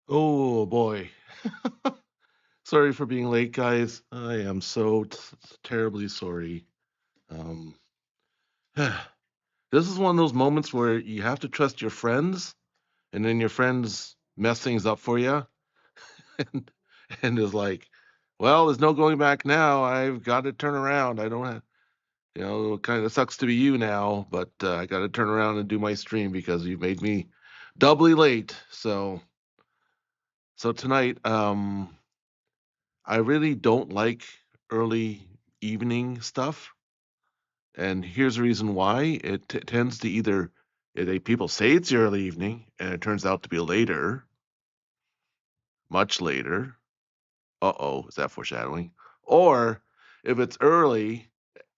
Oh boy. Sorry for being late, guys. I am so terribly sorry. Um, this is one of those moments where you have to trust your friends, and then your friends mess things up for you, and, and is like, well, there's no going back now. I've got to turn around. I don't have, it kind of sucks to be you now, but I got to turn around and do my stream because you made me doubly late. So tonight, I really don't like early evening stuff, and here's the reason why. It tends to either people say it's the early evening, and it turns out to be later, much later. Uh-oh, is that foreshadowing? Or if it's early,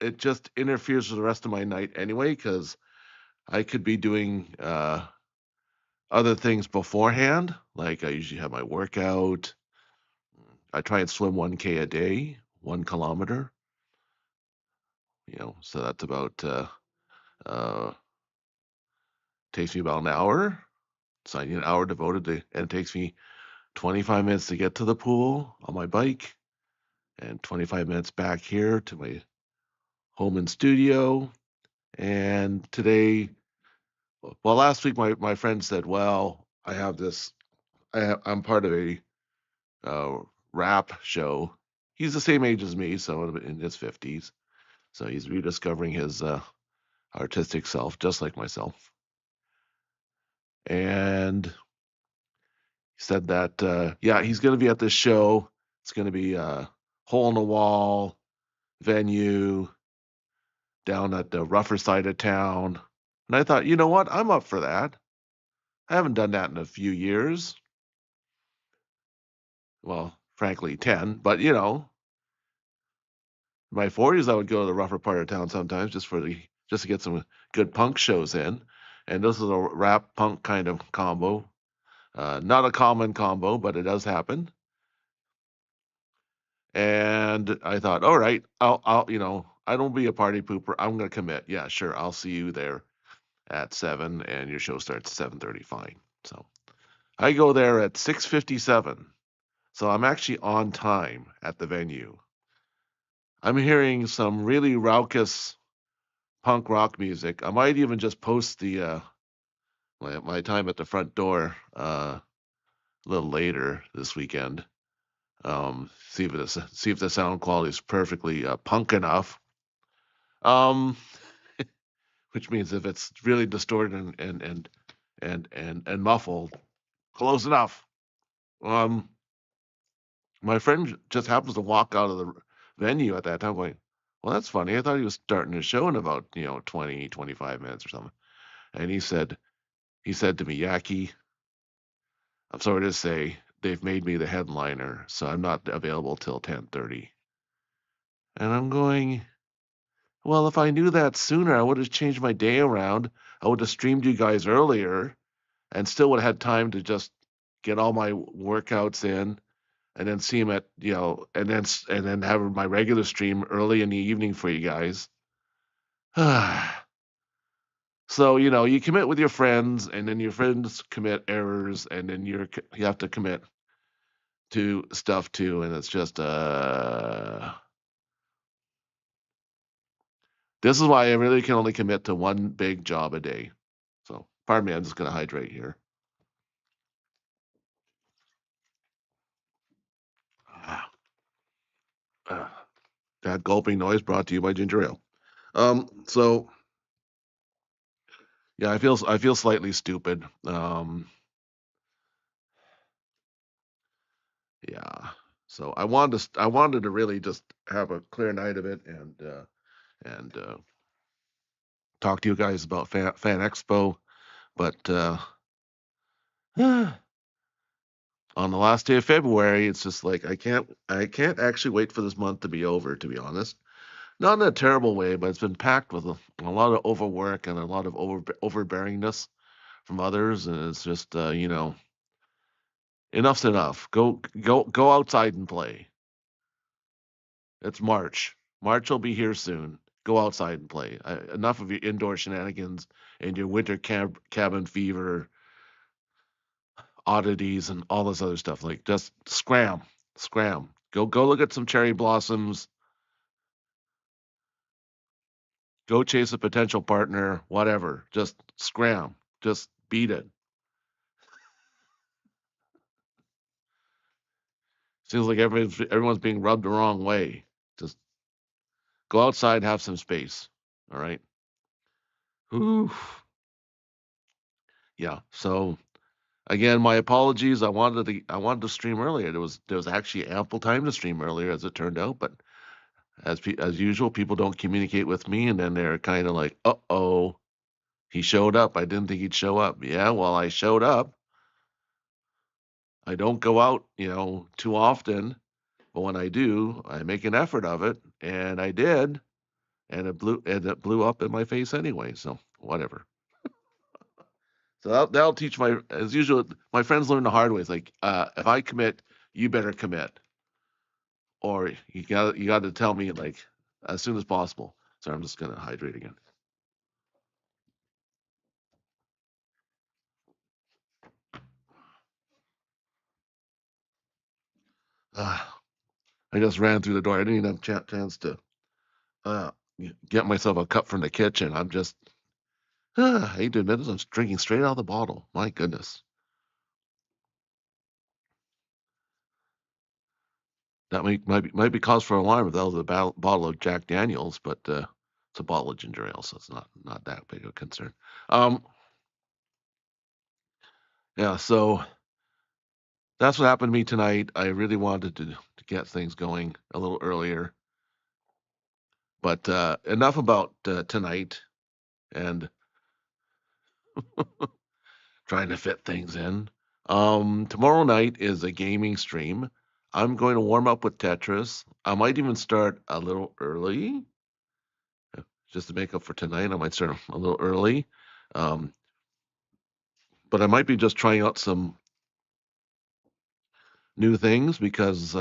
it just interferes with the rest of my night anyway, because I could be doing other things beforehand. Like I usually have my workout. I try and swim 1K a day, 1 kilometer. So that's about uh, takes me about an hour. So I need an hour devoted to, and it takes me 25 minutes to get to the pool on my bike and 25 minutes back here to my home and studio. And today, well, last week my friend said, well, I have this, I'm part of a uh, rap show. He's the same age as me, so in his 50s. So he's rediscovering his artistic self, just like myself. And he said that yeah, he's going to be at this show. It's going to be a hole in the wall venue down at the rougher side of town. And I thought, you know what? I'm up for that. I haven't done that in a few years. Well, frankly, 10, but in my 40s I would go to the rougher part of town sometimes just to get some good punk shows in. And this is a rap punk kind of combo. Not a common combo, but it does happen. And I thought, all right, I don't be a party pooper. I'm gonna commit. Yeah, sure. I'll see you there at 7, and your show starts at 7:30. Fine. So I go there at 6:57. So I'm actually on time at the venue. I'm hearing some really raucous punk rock music. I might even just post the my time at the front door a little later this weekend. See if the sound quality is perfectly punk enough. Um, which means if it's really distorted and muffled, close enough. Um, my friend just happens to walk out of the venue at that time, going, "Well, that's funny. I thought he was starting his show in about 20, 25 minutes or something." And he said to me, "Yakki, I'm sorry to say they've made me the headliner, so I'm not available till 10:30." And I'm going, "Well, if I knew that sooner, I would have changed my day around. I would have streamed you guys earlier." And still would have had time to just get all my workouts in and then see him at and then have my regular stream early in the evening for you guys. So you commit with your friends, and then your friends commit errors, and then you have to commit to stuff too, and it's just this is why I really can only commit to one big job a day. So pardon me, I'm just gonna hydrate here. Uh, that gulping noise brought to you by ginger ale. So yeah, I feel slightly stupid. Yeah. So I wanted to really just have a clear night of it and talk to you guys about Fan Expo, but on the last day of February, it's just like I can't actually wait for this month to be over, to be honest. Not in a terrible way, but it's been packed with a lot of overwork and a lot of overbearingness from others, and it's just enough's enough. Go outside and play. It's March. March will be here soon. Go outside and play. Enough of your indoor shenanigans and your winter cabin fever. oddities and all this other stuff. Like just scram. Go look at some cherry blossoms. Go chase a potential partner. Whatever. Just scram. Just beat it. Seems like everyone's being rubbed the wrong way. Just go outside, have some space. All right. Whew. Yeah. So again, my apologies. I wanted to stream earlier. There was actually ample time to stream earlier, as it turned out. But as usual, people don't communicate with me, and then they're kind of like, "Uh oh, he showed up. I didn't think he'd show up." Yeah, well, I showed up. I don't go out, too often, but when I do, I make an effort of it, and I did, and it blew up in my face anyway. So whatever. So that'll teach as usual. My friends learn the hard way. It's like, if I commit, you better commit, or you got to tell me like as soon as possible. So I'm just gonna hydrate again. Uh, I just ran through the door. I didn't even have a chance to uh, get myself a cup from the kitchen. I'm just, I hate to admit this, I'm drinking straight out of the bottle. My goodness. That might be cause for alarm if that was a bottle of Jack Daniels, but it's a bottle of ginger ale, so it's not that big of a concern. Um, yeah, so that's what happened to me tonight. I really wanted to get things going a little earlier, but enough about tonight and trying to fit things in. Tomorrow night is a gaming stream. I'm going to warm up with Tetris. I might even start a little early just to make up for tonight. I might start a little early. Um, but I might be just trying out some new things because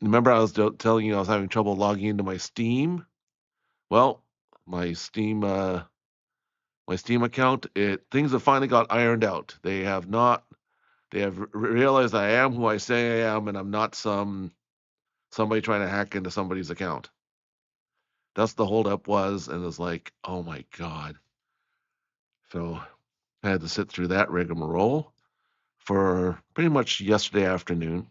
remember I was telling you I was having trouble logging into my Steam. Well, my Steam uh, my Steam account, things have finally got ironed out. They have not. They have realized I am who I say I am, and I'm not somebody trying to hack into somebody's account. That's the holdup was, and it's like, oh my god. So I had to sit through that rigmarole for pretty much yesterday afternoon.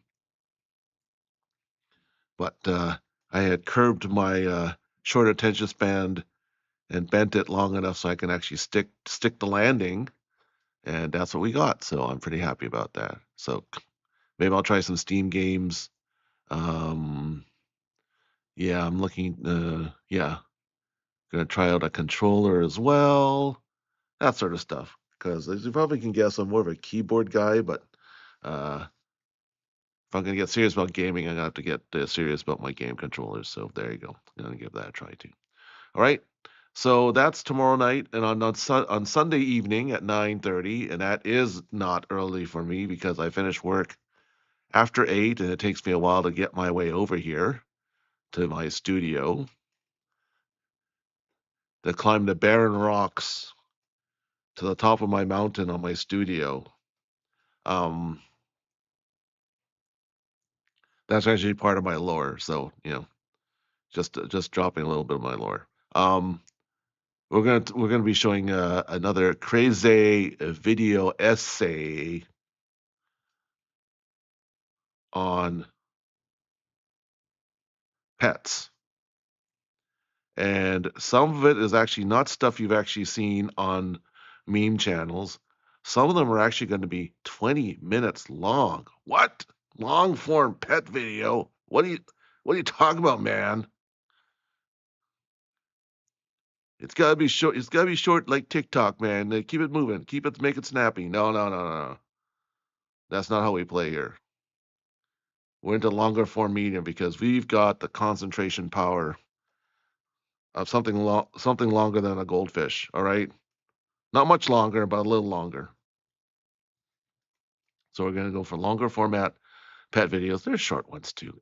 But I had curbed my short attention span and bent it long enough so I can actually stick the landing, and that's what we got. So I'm pretty happy about that. So maybe I'll try some Steam games. Um, yeah, I'm looking. Yeah, gonna try out a controller as well. That sort of stuff. Because as you probably can guess, I'm more of a keyboard guy, but uh, if I'm gonna get serious about gaming, I'm gonna have to get serious about my game controllers. So there you go. I'm gonna give that a try too. All right. So that's tomorrow night, and on Sunday evening at 9:30, and that is not early for me because I finish work after 8, and it takes me a while to get my way over here to my studio to climb the barren rocks to the top of my mountain on my studio. Um, that's actually part of my lore, so just dropping a little bit of my lore. We're gonna be showing another crazy video essay on pets. And some of it is actually not stuff you've actually seen on meme channels. Some of them are actually going to be 20 minutes long. What? Long form pet video? What are you talking about, man? It's gotta be short. It's gotta be short like TikTok, man. Keep it moving. Make it snappy. No, no, no, no, no. That's not how we play here. We're into longer form medium because we've got the concentration power of something longer than a goldfish. All right, not much longer, but a little longer. So we're gonna go for longer format pet videos. There's short ones too.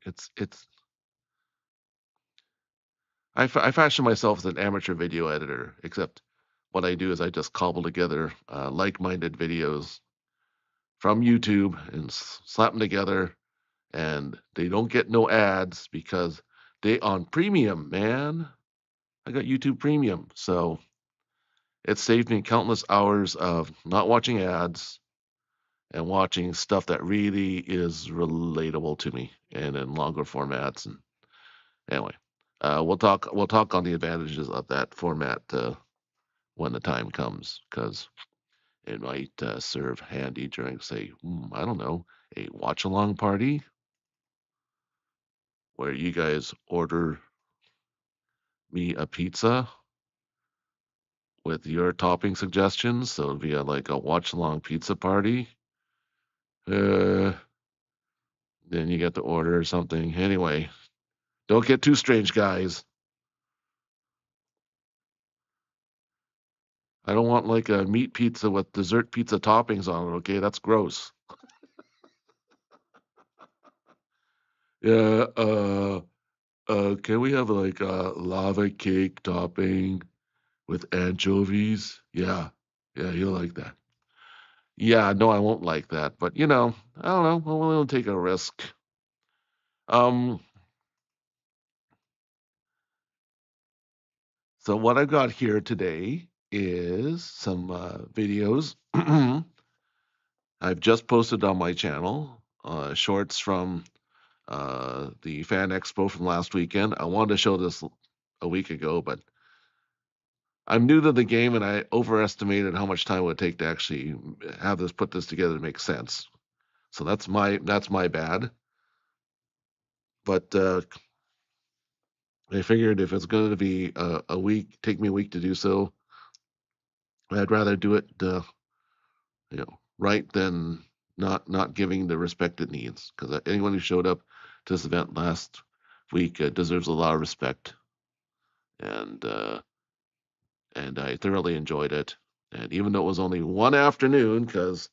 I fashion myself as an amateur video editor, except what I do is I just cobble together like-minded videos from YouTube and slap them together, and they don't get no ads because they on premium, man. I got YouTube Premium, so it saved me countless hours of not watching ads and watching stuff that really is relatable to me and in longer formats. And anyway, we'll talk on the advantages of that format when the time comes, because it might serve handy during, say, I don't know, a watch along party where you guys order me a pizza with your topping suggestions. So it'll be like a watch along pizza party. Then you get to order something. Anyway, don't get too strange, guys. I don't want like a meat pizza with dessert pizza toppings on it. Okay, that's gross. Yeah. Can we have like a lava cake topping with anchovies? Yeah. Yeah, you'll like that. Yeah, no, I won't like that. But I don't know. We'll take a risk. Um, so what I've got here today is some videos I've just posted on my channel, shorts from the Fan Expo from last weekend. I wanted to show this a week ago, but I'm new to the game and I overestimated how much time it would take to actually put this together to make sense. So that's my bad. But I figured if it's going to be a week, take me a week to do so, I'd rather do it, right than not giving the respect it needs. Because anyone who showed up to this event last week deserves a lot of respect, and I thoroughly enjoyed it. And even though it was only one afternoon, because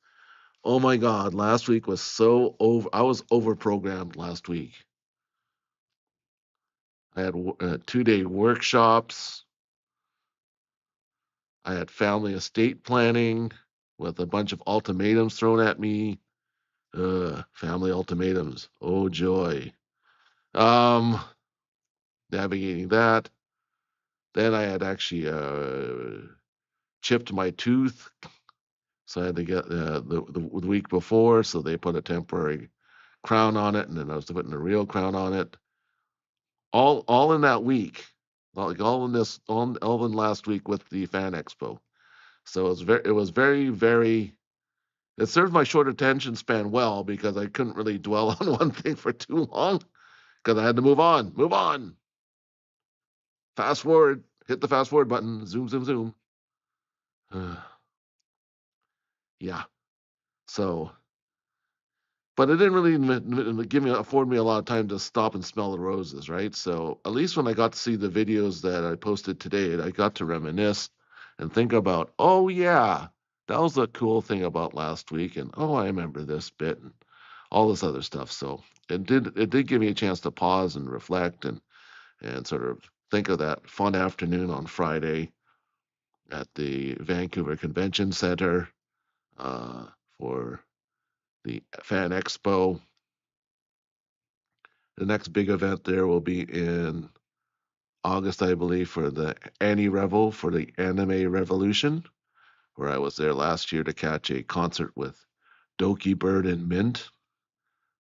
oh my God, last week was so over. I was overprogrammed last week. I had 2-day workshops. I had family estate planning with a bunch of ultimatums thrown at me. Family ultimatums. Oh joy. Navigating that. Then I had actually chipped my tooth, so I had to get the week before. So they put a temporary crown on it, and then I was putting a real crown on it. All in that week, like all in last week with the Fan Expo. So it was very, very. It served my short attention span well because I couldn't really dwell on one thing for too long because I had to move on. Move on. Fast forward. Hit the fast forward button. Zoom, zoom, zoom. Yeah. So, but it didn't really afford me a lot of time to stop and smell the roses, right? So at least when I got to see the videos that I posted today, I got to reminisce and think about, oh yeah, that was the cool thing about last week, and oh, I remember this bit and all this other stuff. So it did give me a chance to pause and reflect and sort of think of that fun afternoon on Friday at the Vancouver Convention Center for the Fan Expo. The next big event there will be in August, I believe, for the Annie Revel for the Anime Revolution, where I was there last year to catch a concert with Doki Bird and Mint.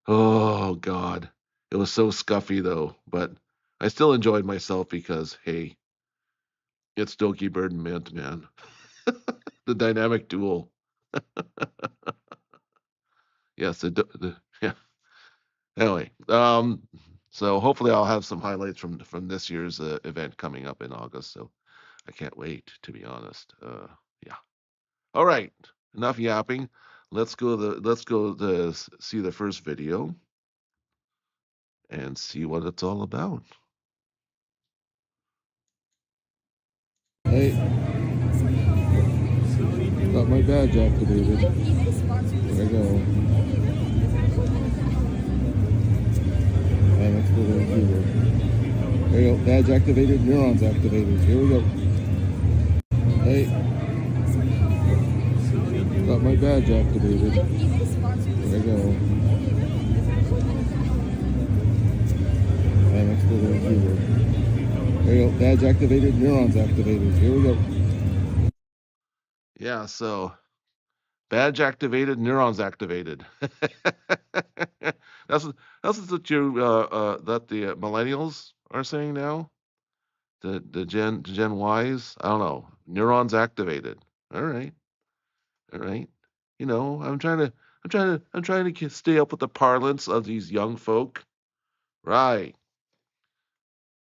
Oh God, it was so scuffy though, but I still enjoyed myself because hey, it's Doki Bird and Mint, man. The dynamic duel. Yes, yeah. Anyway, so hopefully I'll have some highlights from this year's event coming up in August. So I can't wait, to be honest. Yeah. All right. Enough yapping. Let's go to see the first video and see what it's all about. Hey, got my badge activated. There I go. And let's go to Vancouver. There you go. Badge activated. Neurons activated. Here we go. Hey. Got my badge activated. There we go. And Expo Recap. There you go. Badge activated. Neurons activated. Here we go. Yeah. So. Badge activated, neurons activated. that's what you that the millennials are saying now. The Gen Ys. I don't know. Neurons activated. All right, all right. You know, I'm trying to stay up with the parlance of these young folk. Right.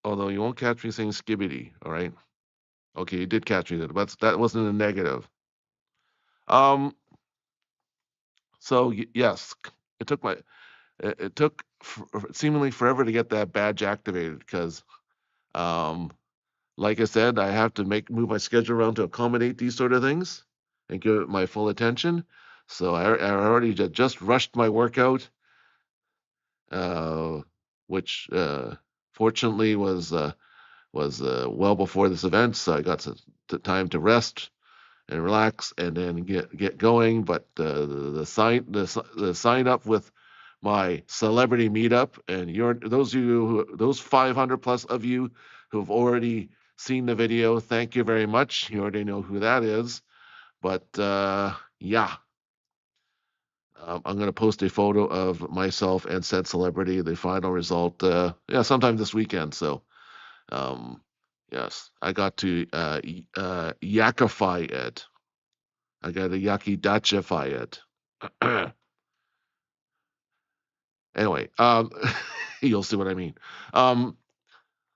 Although you won't catch me saying skibbity. All right. Okay, you did catch me, but that wasn't a negative. So yes, it took it took seemingly forever to get that badge activated because, like I said, I have to move my schedule around to accommodate these sort of things and give it my full attention. So I already just rushed my workout, which fortunately was well before this event, so I got time to rest and relax and then get going. But the sign up with my celebrity meetup, and those 500 plus of you who have already seen the video, thank you very much. You already know who that is. But yeah, I'm going to post a photo of myself and said celebrity, the final result, yeah, sometime this weekend. So yes, I got to yakkify it. I got to Yakki Dachi it. Anyway, you'll see what I mean.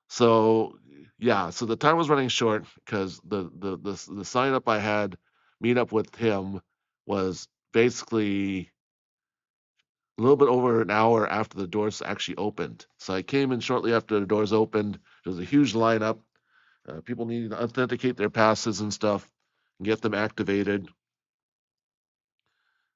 So yeah, so the time was running short because the sign up I had meet up with him was basically a little bit over an hour after the doors actually opened. So I came in shortly after the doors opened. There was a huge lineup. People needed to authenticate their passes and stuff and get them activated. Of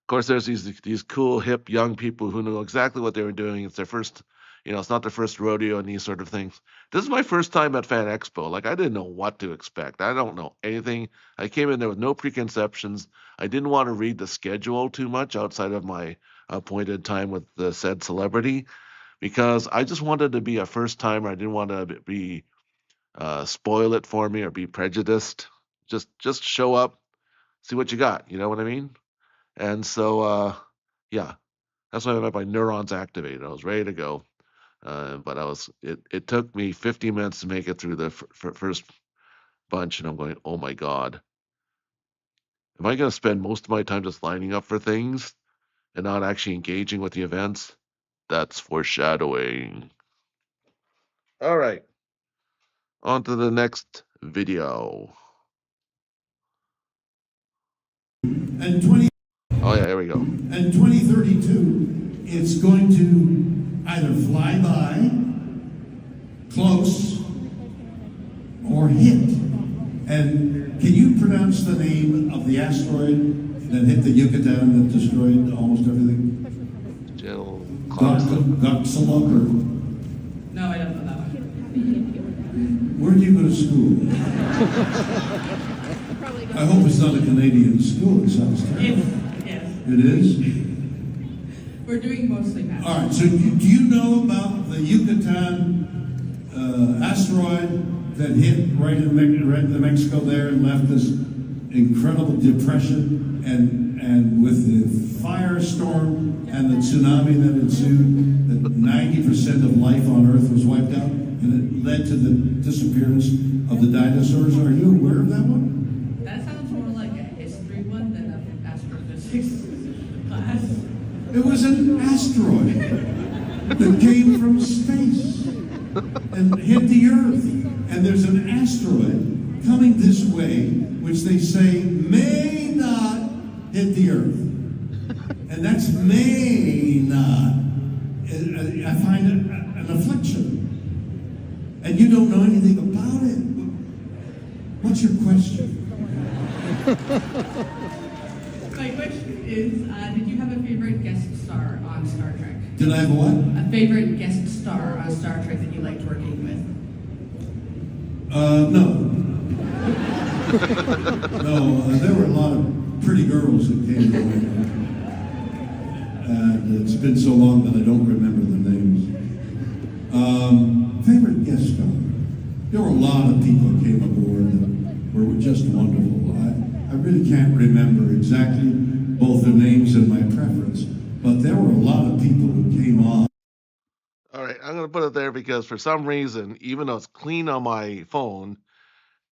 course, there's these cool, hip, young people who know exactly what they were doing. It's their first, it's not their first rodeo and these sort of things. This is my first time at Fan Expo. Like, I didn't know what to expect. I don't know anything. I came in there with no preconceptions. I didn't want to read the schedule too much outside of my appointed time with the said celebrity because I just wanted to be a first timer. I didn't want to be spoil it for me or be prejudiced. Just show up, see what you got. You know what I mean? And so, yeah, that's what I meant by neurons activated. I was ready to go, but it took me 50 minutes to make it through the first bunch, and I'm going, oh my God, am I going to spend most of my time just lining up for things and not actually engaging with the events? That's foreshadowing. All right, on to the next video. And oh yeah, here we go. And 2032, it's going to either fly by, close, or hit. And can you pronounce the name of the asteroid that hit the Yucatan that destroyed almost everything? Godzilla? No, I don't know that one. Where do you go to school? I hope it's not a Canadian school, it sounds terrible. Yes. It is? We're doing mostly math. All right, so do you know about the Yucatan asteroid that hit right in Mexico there and left this incredible depression and with the firestorm and the tsunami that ensued, that 90% of life on Earth was wiped out and it led to the disappearance of the dinosaurs? Are you aware of that one? That sounds more like a history one than an astrophysics class. It was an asteroid that came from space and hit the Earth. And there's an asteroid coming this way, which they say may not hit the Earth. And that's may not. I find it an affliction. And you don't know anything about it. What's your question? My question is, did you have a favorite guest star on Star Trek? Did I have what? A favorite guest star on Star Trek that you liked working with? No. No, there were a lot of pretty girls that came and went. And it's been so long that I don't remember the names. Favorite guest star? There were a lot of people that came aboard that were just wonderful. I really can't remember exactly both their names and my preference, but there were a lot of people who came on. All right, I'm going to put it there because for some reason, even though it's clean on my phone,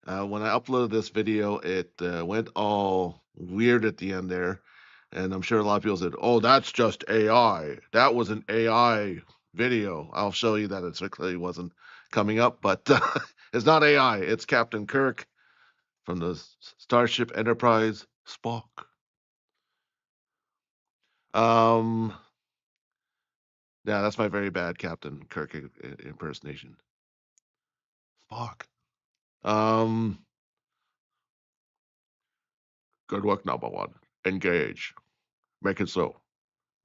when I uploaded this video, it went all weird at the end there. And I'm sure a lot of people said, oh, that's just AI. That was an AI video. I'll show you that it clearly wasn't coming up, but it's not AI. It's Captain Kirk from the Starship Enterprise Spock. Yeah, that's my very bad Captain Kirk impersonation. Spock. Good work, number one. Engage. Make it so.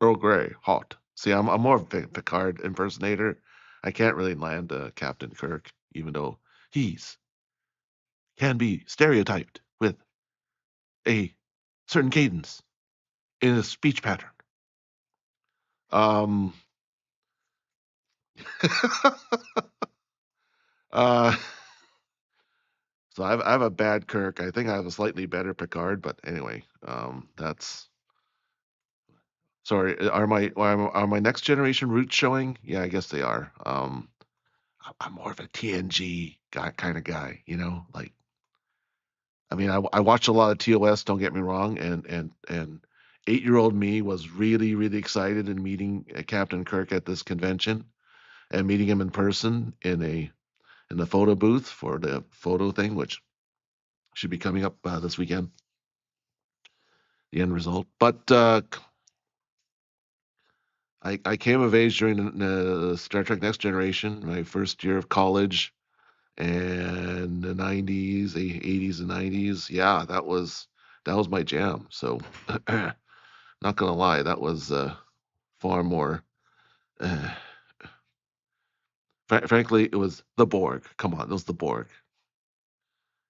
Earl Grey, hot. See, I'm more of a Picard impersonator. I can't really land Captain Kirk, even though he's can be stereotyped with a certain cadence in his speech pattern. Um, uh, so I have a bad Kirk. I think I have a slightly better Picard, but anyway, that's sorry. Are my next generation roots showing? Yeah, I guess they are. I'm more of a TNG guy kind of guy, like I mean, I watched a lot of TOS. Don't get me wrong, and 8-year-old me was really really excited in meeting Captain Kirk at this convention and meeting him in person in the photo booth for the photo thing, which should be coming up this weekend. The end result, but I came of age during the Star Trek Next Generation, my first year of college, and the 90s, 80s, and 90s. Yeah, that was my jam. So. Not gonna lie, that was far more. Uh, frankly, it was the Borg. Come on, it was the Borg.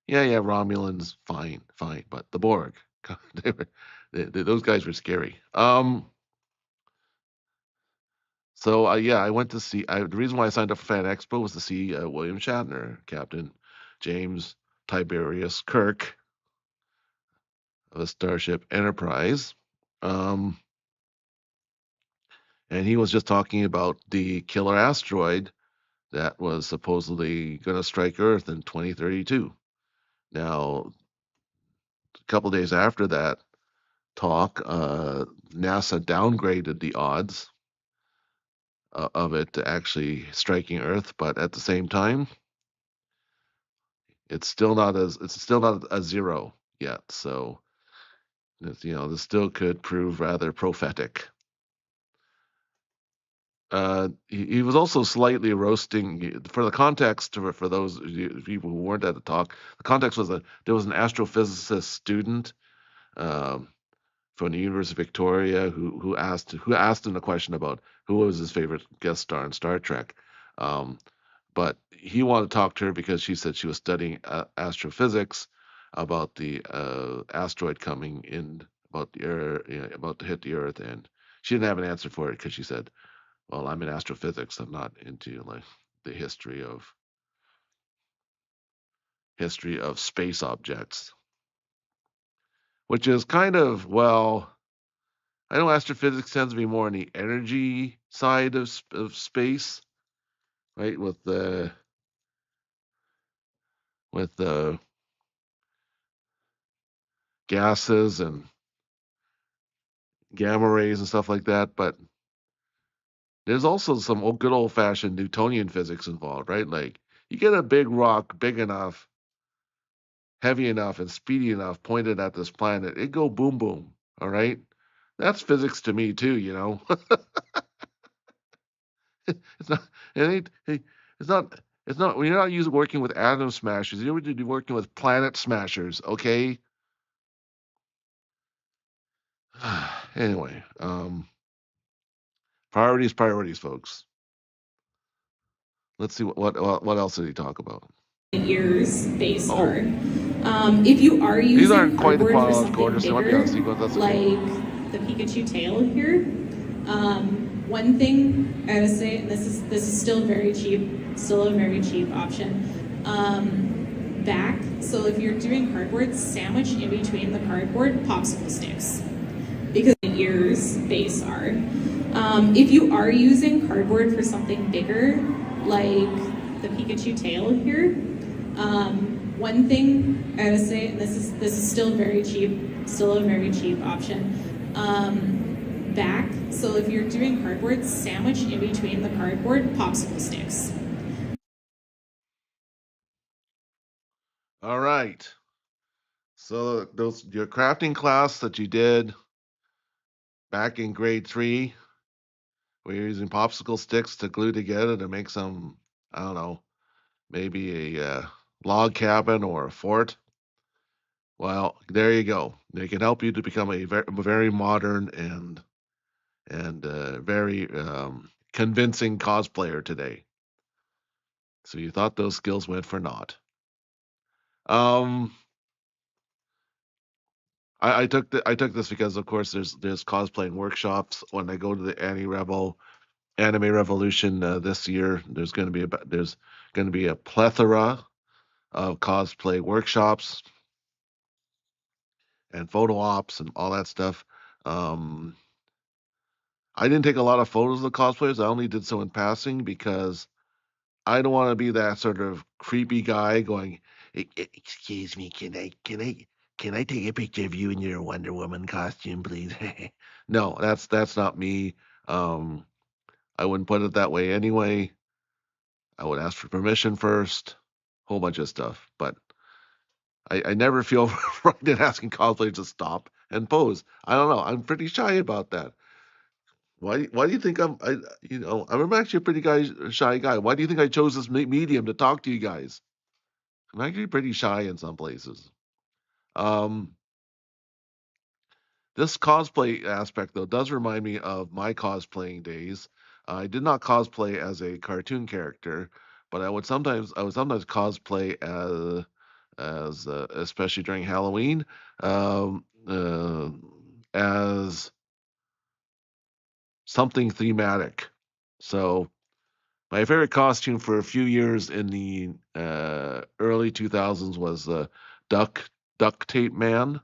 Yeah, yeah, Romulans, fine, fine, but the Borg, they were, those guys were scary. So yeah, I went to see. The reason why I signed up for Fan Expo was to see William Shatner, Captain James Tiberius Kirk of the Starship Enterprise. Um, and he was just talking about the killer asteroid that was supposedly going to strike Earth in 2032. Now, a couple days after that talk, NASA downgraded the odds of it to actually striking Earth, but at the same time, it's still not a zero yet. So, this still could prove rather prophetic. He was also slightly roasting for the context for those people who weren't at the talk. The context was that there was an astrophysicist student um, from the University of Victoria who asked him the question about who was his favorite guest star in Star Trek. Um, but he wanted to talk to her because she said she was studying astrophysics about the asteroid coming in about the Earth, about to hit the Earth, and she didn't have an answer for it because she said, well, I'm in astrophysics. I'm not into like the history of space objects, which is kind of, well, I know astrophysics tends to be more on the energy side of space, right? With the gases and gamma rays and stuff like that, but there's also some good old fashioned Newtonian physics involved, right? Like you get a big rock big enough, heavy enough, and speedy enough pointed at this planet, it go boom boom. All right, that's physics to me too. It's not. It ain't. It's not. It's not. You're not using working with atom smashers. You're working with planet smashers. Okay. Anyway, priorities, folks. Let's see what else did he talk about. Ears base Oh. art. If you are These using aren't quite the cardboard for quality something gorgeous. They might be bigger, out of sequence. That's okay. like the Pikachu tail here, one thing I gotta say, and this is still very cheap, still a very cheap option. Back. So if you're doing cardboard, sandwich in between the cardboard popsicle sticks, because ears base art. If you are using cardboard for something bigger, like the Pikachu tail here, one thing I gotta say, and this is still very cheap, still a very cheap option. Back. So if you're doing cardboard, sandwich in between the cardboard popsicle sticks. All right. So those your crafting class that you did back in grade 3, where you're using popsicle sticks to glue together to make some, I don't know, maybe a log cabin or a fort. Well, there you go. They can help you to become a very modern and very convincing cosplayer today. So you thought those skills went for naught. Um, I took this because of course there's cosplaying workshops when I go to the Anime Revolution this year. There's going to be a plethora of cosplay workshops and photo ops and all that stuff. Um, I didn't take a lot of photos of the cosplayers. I only did so in passing because I don't want to be that sort of creepy guy going, Excuse me, can I take a picture of you in your Wonder Woman costume, please?" No, that's not me. Um, I wouldn't put it that way anyway. I would ask for permission first, whole bunch of stuff. But I never feel right in asking cosplayers to stop and pose. I don't know. I'm pretty shy about that. Why do you think I'm actually a shy guy. Why do you think I chose this medium to talk to you guys? I'm actually pretty shy in some places. Um, this cosplay aspect though does remind me of my cosplaying days. I did not cosplay as a cartoon character, but I would sometimes cosplay as especially during Halloween, um, as something thematic. So my favorite costume for a few years in the early 2000s was duct tape man.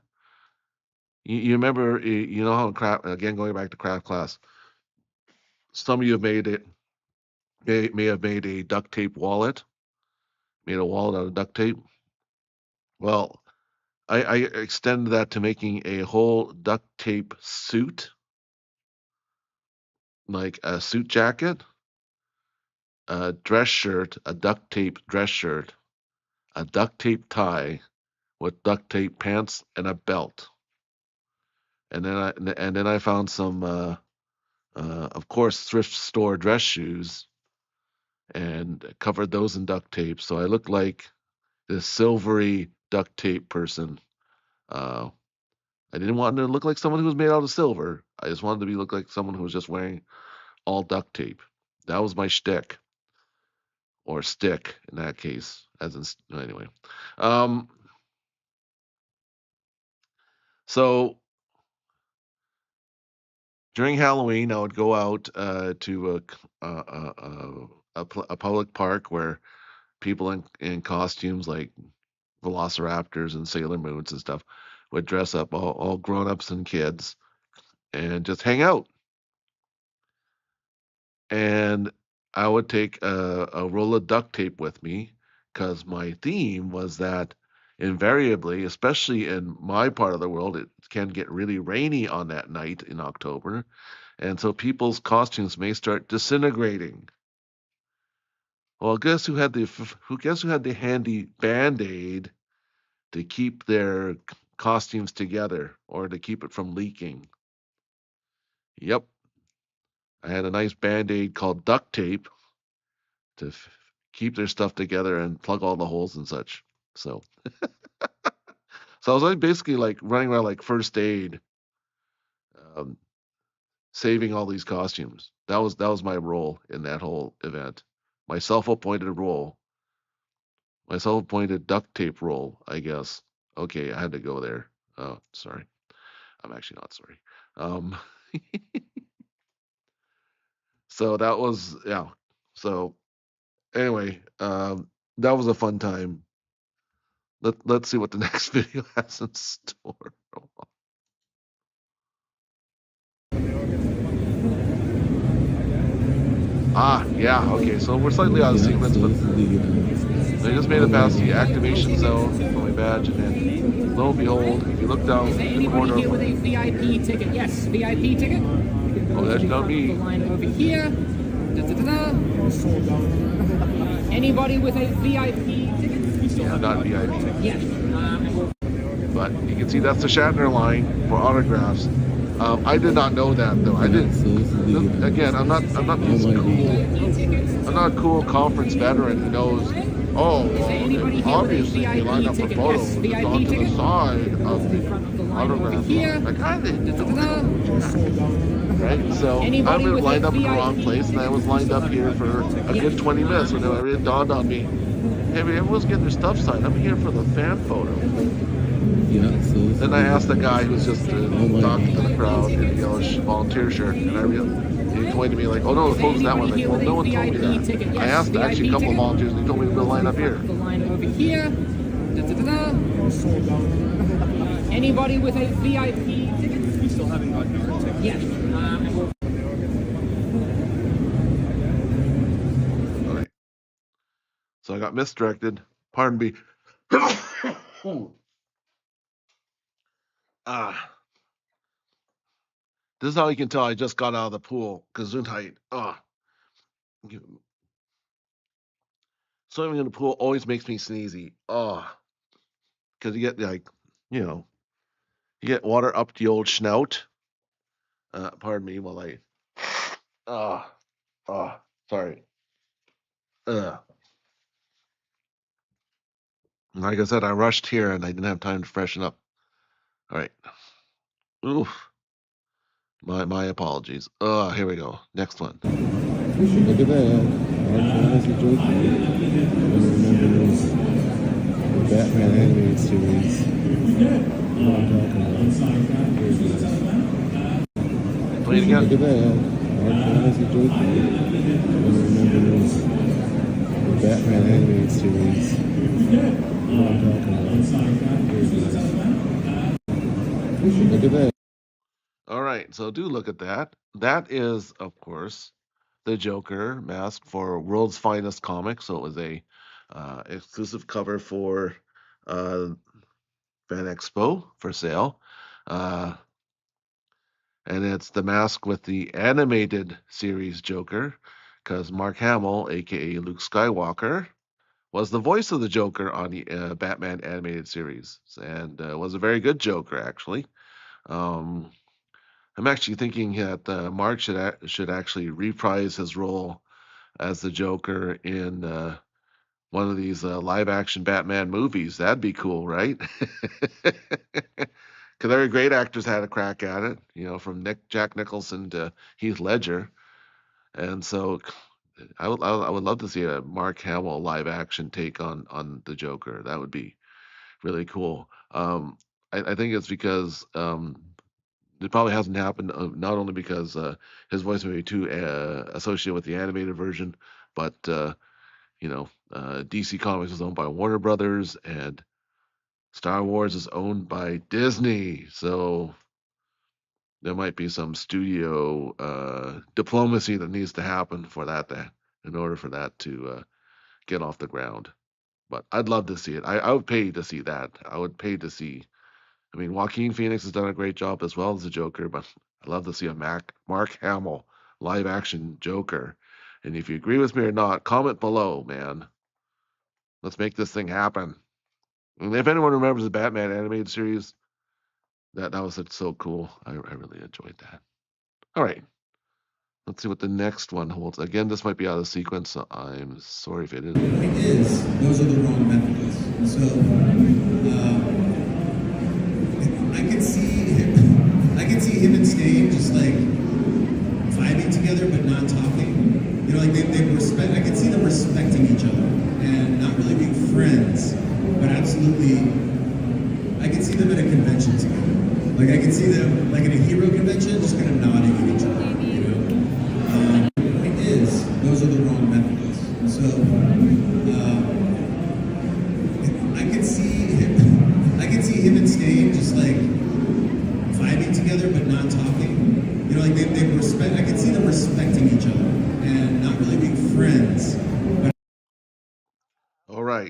You remember, you know how in craft, again, going back to craft class, some of you have may have made a duct tape wallet, made a wallet out of duct tape. Well, I extended that to making a whole duct tape suit, like a suit jacket, a dress shirt, a duct tape dress shirt, a duct tape tie with duct tape pants and a belt. And then I found some, of course, thrift store dress shoes and covered those in duct tape. So I looked like this silvery duct tape person. Uh, I didn't want to look like someone who was made out of silver. I just wanted to look like someone who was just wearing all duct tape. That was my shtick, or stick in that case. Anyway, um, so during Halloween, I would go out to a public park where people in costumes like velociraptors and Sailor Moons and stuff would dress up, all grown ups and kids, and just hang out. And I would take a roll of duct tape with me because my theme was that invariably, especially in my part of the world, it can get really rainy on that night in October. And so people's costumes may start disintegrating. Well, guess who had the handy Band-Aid to keep their costumes together or to keep it from leaking? Yep, I had a nice Band-Aid called duct tape to keep their stuff together and plug all the holes and such. So, so I was like basically like running around like first aid, um, saving all these costumes. That was my role in that whole event, my self-appointed role. My self-appointed duct tape roll, I guess. Okay, I had to go there. Oh, sorry. I'm actually not sorry. Um, so that was, yeah. So anyway, that was a fun time. Let's see what the next video has in store. Ah, yeah, okay, so we're slightly out of sequence, but they just made it past the activation zone for my badge, and then lo and behold, if you look down Is there in the anybody corner, here with a VIP ticket? Yes, VIP ticket. oh, that's not me. The line over here. Da-da-da-da. Anybody with a VIP ticket? Yeah, not VIP. Yes. But you can see that's the Shatner line for autographs. I did not know that though. I didn't. Again, I'm not this cool. I'm not a cool conference veteran who knows. Oh, well, obviously they line up for photos. It's onto the side of the autograph. Like I didn't know. Right? So I was lined up in the wrong place, and I was lined up here for a good 20 minutes when it dawned on me. Hey, everyone's getting their stuff signed. I'm here for the fan photo. Then I asked the guy who's just talking to the crowd in a yellow volunteer shirt, and he pointed to me like, "Oh no, the photo's that one." Like, well, no one told me that. I asked actually a couple of volunteers, and they told me to line up here. The line over here. Da-da-da-da. Anybody with a VIP ticket? You still haven't gotten your ticket? Yes. All right. So I got misdirected. Pardon me. This is how you can tell I just got out of the pool. Gesundheit. Swimming in the pool always makes me sneezy. Because you get like, you get water up the old snout. Pardon me while I. Sorry. Like I said, I rushed here and I didn't have time to freshen up. All right. Oof. My apologies. Here we go. Next one. Look at that. That's a joke. The Batman animated series. Play it again. Look at that. That's a joke. The Batman animated series. Look at that. All right, so do look at that. That is, of course, the Joker mask for World's Finest Comics. So it was a exclusive cover for Fan Expo for sale. And it's the mask with the animated series Joker, because Mark Hamill, aka Luke Skywalker, was the voice of the Joker on the Batman animated series, and was a very good Joker, actually. I'm actually thinking that Mark should actually reprise his role as the Joker in one of these live-action Batman movies. That'd be cool, right? Because every great actors had a crack at it, from Jack Nicholson to Heath Ledger, and so I would love to see a Mark Hamill live-action take on the Joker. That would be really cool. I think it's because it probably hasn't happened, not only because his voice may be too associated with the animated version, but DC Comics is owned by Warner Brothers, and Star Wars is owned by Disney. So there might be some studio diplomacy that needs to happen for that in order for that to get off the ground. But I'd love to see it. I would pay to see that. I would pay to see. I mean, Joaquin Phoenix has done a great job as well as the Joker, but I'd love to see a Mark Hamill live action Joker. And if you agree with me or not, comment below, man. Let's make this thing happen. And if anyone remembers the Batman animated series, that was so cool. I really enjoyed that. All right. Let's see what the next one holds. Again, this might be out of sequence, so I'm sorry if it is. Those are the wrong methods. So I could see him and Stave just like vibing together but not talking. Like they respect. I could see them respecting each other and not really being friends.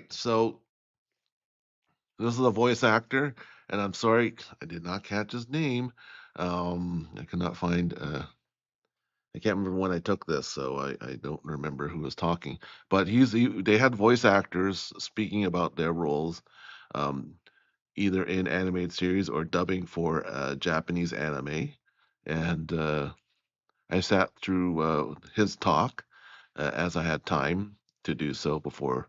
right, so this is a voice actor, and I'm sorry I did not catch his name. I cannot find. I can't remember when I took this, so I don't remember who was talking. But they had voice actors speaking about their roles, um, either in animated series or dubbing for Japanese anime, and I sat through his talk as I had time to do so before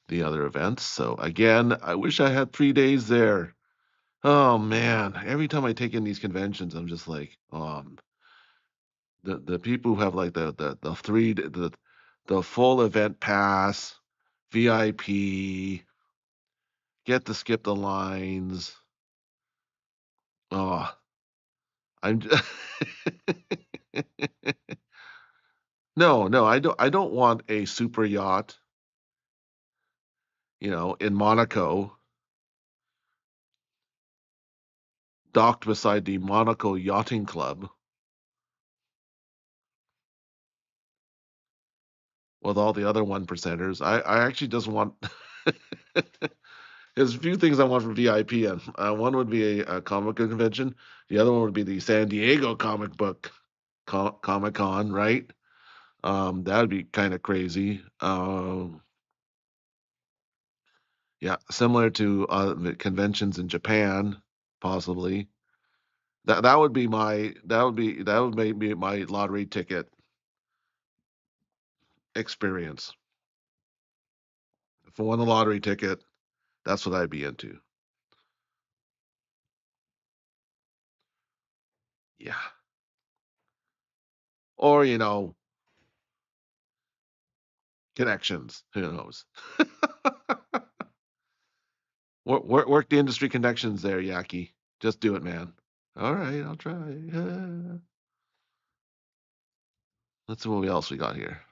the other events. So again, I wish I had 3 days there. Oh man, every time I take in these conventions, I'm just like, the people who have like the full event pass, VIP, get to skip the lines. Oh, I'm no, no, I don't want a super yacht, in Monaco, docked beside the Monaco Yachting Club with all the other one percenters. I actually just want there's a few things I want from VIP, and one would be a comic book convention. The other one would be the San Diego Comic Book Comic Con, right? That would be kind of crazy. Yeah, similar to the conventions in Japan, possibly. That would make me my lottery ticket experience. If I won a lottery ticket, that's what I'd be into. Yeah. Or, connections. Who knows? Work the industry connections there, Yaki. Just do it, man. All right, I'll try. Let's see what else we got here.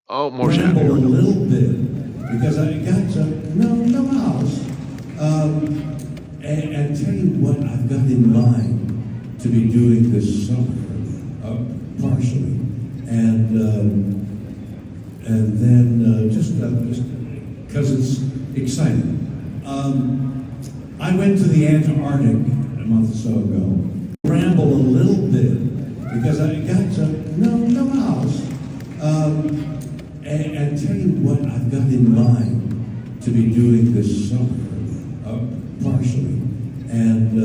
Oh, more Ramble Shatner. a little bit because I got to know the house and tell you what I've got in mind to be doing this summer, partially, and then just because it's exciting. I went to the Antarctic a month or so ago. Ramble a little bit because I got to know the house and tell you what I've got in mind to be doing this summer, partially, and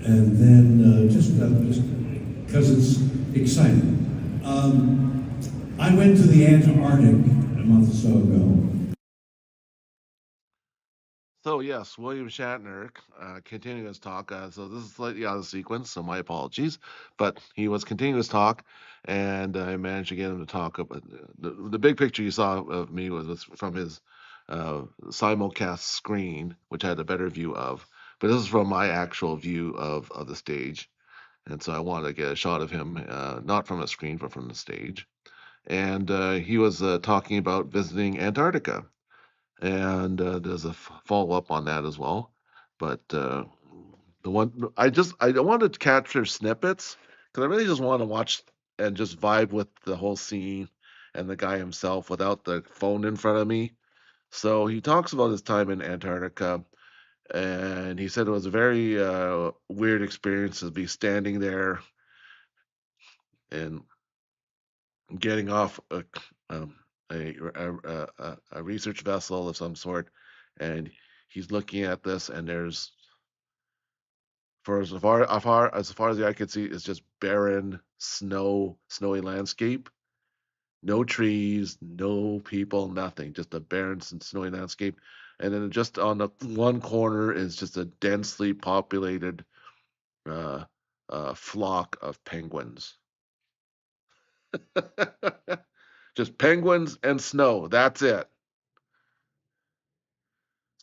then just because it's exciting. I went to the Antarctic a month or so ago. So yes, William Shatner continuing his talk. So this is slightly out of sequence, so my apologies. But he was continuing his talk, and I managed to get him to talk about the big picture you saw of me was from his simulcast screen, which I had a better view of. But this is from my actual view of the stage, and so I wanted to get a shot of him, not from a screen, but from the stage. And he was talking about visiting Antarctica, and there's a follow up on that as well. But the one I wanted to capture snippets because I really just want to watch and just vibe with the whole scene and the guy himself without the phone in front of me. So he talks about his time in Antarctica, and he said it was a very weird experience to be standing there and getting off um, a research vessel of some sort, and he's looking at this, and there's for as far as the eye could see, it's just barren snowy landscape, no trees, no people, nothing, just a barren snowy landscape, and then just on the one corner is just a densely populated uh, flock of penguins. Just penguins and snow. That's it.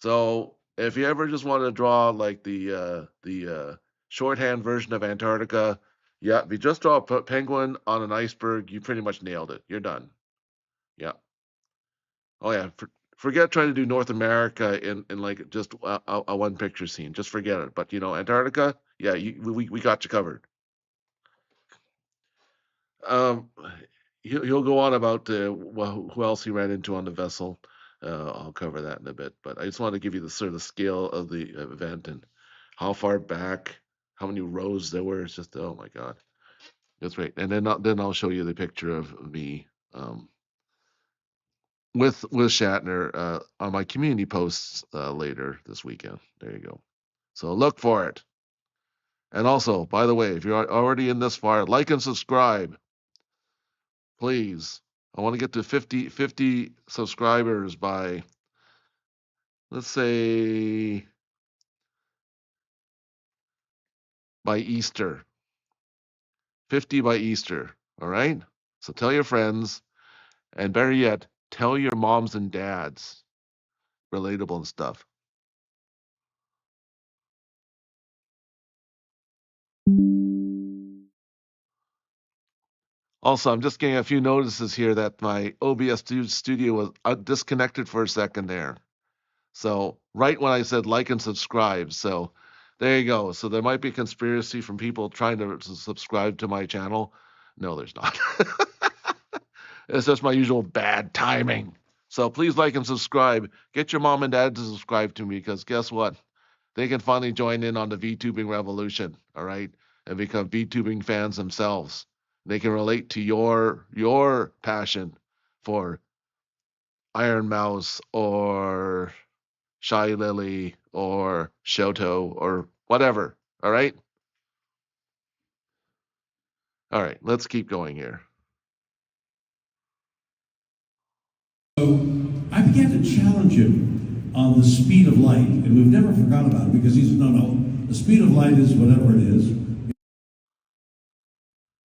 So if you ever just want to draw like the shorthand version of Antarctica, yeah, if you just draw a penguin on an iceberg, you pretty much nailed it. You're done. Yeah. Oh yeah. Forget trying to do North America in like just a one picture scene. Just forget it. But Antarctica, yeah, we got you covered. Um, he'll go on about who else he ran into on the vessel. I'll cover that in a bit, but I just want to give you the sort of scale of the event and how far back, how many rows there were. It's just, oh my god, that's great. And then I'll show you the picture of me with Shatner on my community posts later this weekend. There you go. So look for it. And also, by the way, if you're already in this far, like and subscribe, please. I want to get to 50 subscribers by, let's say, by Easter. 50 by Easter. All right? So tell your friends, and better yet, tell your moms and dads. Relatable and stuff. Also, I'm just getting a few notices here that my OBS studio was disconnected for a second there. So right when I said like and subscribe, so there you go. So there might be a conspiracy from people trying to subscribe to my channel. No, there's not. It's just my usual bad timing. So please like and subscribe. Get your mom and dad to subscribe to me because guess what? They can finally join in on the VTubing revolution, all right? And become VTubing fans themselves. They can relate to your passion for Iron Mouse or Shy Lily or Shoto or whatever. All right? All right, let's keep going here. So I began to challenge him on the speed of light, and we've never forgotten about it because he said, no, the speed of light is whatever it is.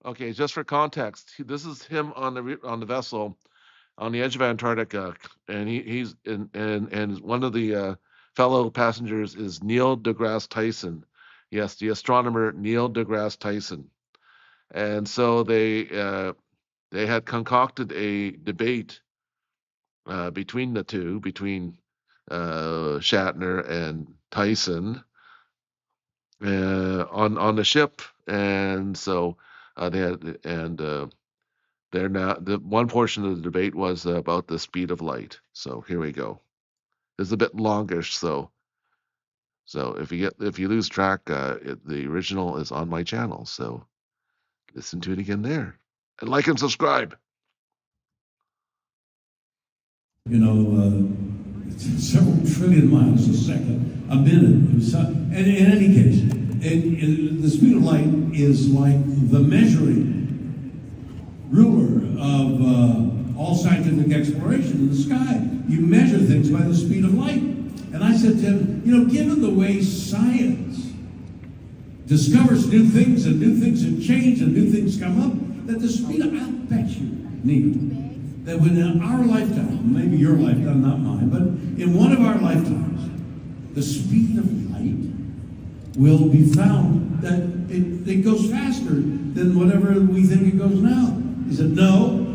Okay, just for context, this is him on the vessel on the edge of Antarctica, and he's and one of the fellow passengers is Neil deGrasse Tyson. Yes, the astronomer Neil deGrasse Tyson. And so they had concocted a debate between the two, between Shatner and Tyson, on the ship, and so they had they're now the one portion of the debate was about the speed of light. So here we go. It's a bit longish, so if you lose track, the original is on my channel. So listen to it again there, and like and subscribe. You know, several trillion miles a second, a minute. And in any case, the speed of light is like the measuring ruler of all scientific exploration in the sky. You measure things by the speed of light. And I said to him, you know, given the way science discovers new things and new things have changed and new things come up, that the speed of, I'll bet you, Neil, that within our lifetime, maybe your lifetime, not mine, but in one of our lifetimes, the speed of light will be found that it goes faster than whatever we think it goes now. He said, no,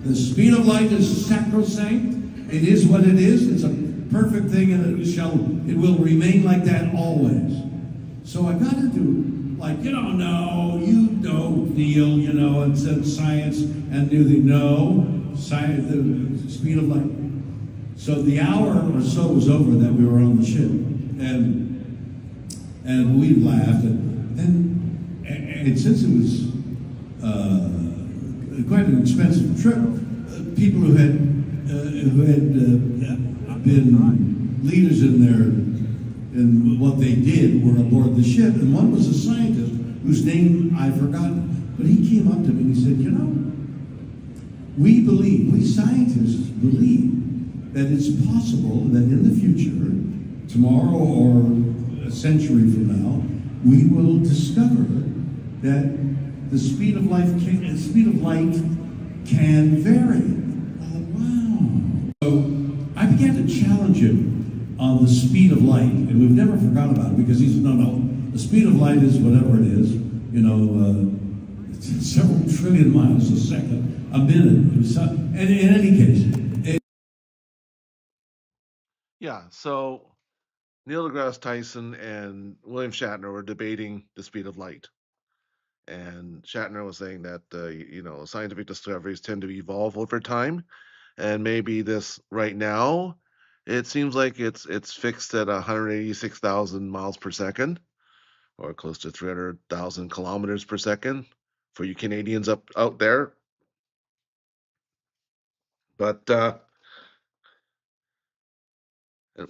the speed of light is sacrosanct. It is what it is. It's a perfect thing, and it will remain like that always. So I got into, like, no, you don't, Neil, and said science and knew the science, the speed of light. So the hour or so was over that we were on the ship, and we laughed, and since it was quite an expensive trip, people who had been leaders in what they did were aboard the ship, and one was a scientist whose name I've forgotten, but he came up to me and he said, we scientists believe that it's possible that in the future, tomorrow or a century from now, we will discover that the speed of light can vary. Wow. So I began to challenge him on the speed of light, and we've never forgotten about it because he said, no, the speed of light is whatever it is, it's several trillion miles a second, a minute. And in any case. Yeah, so Neil deGrasse Tyson and William Shatner were debating the speed of light. And Shatner was saying that scientific discoveries tend to evolve over time, and maybe this right now, it seems like it's fixed at 186,000 miles per second, or close to 300,000 kilometers per second for you Canadians out there. But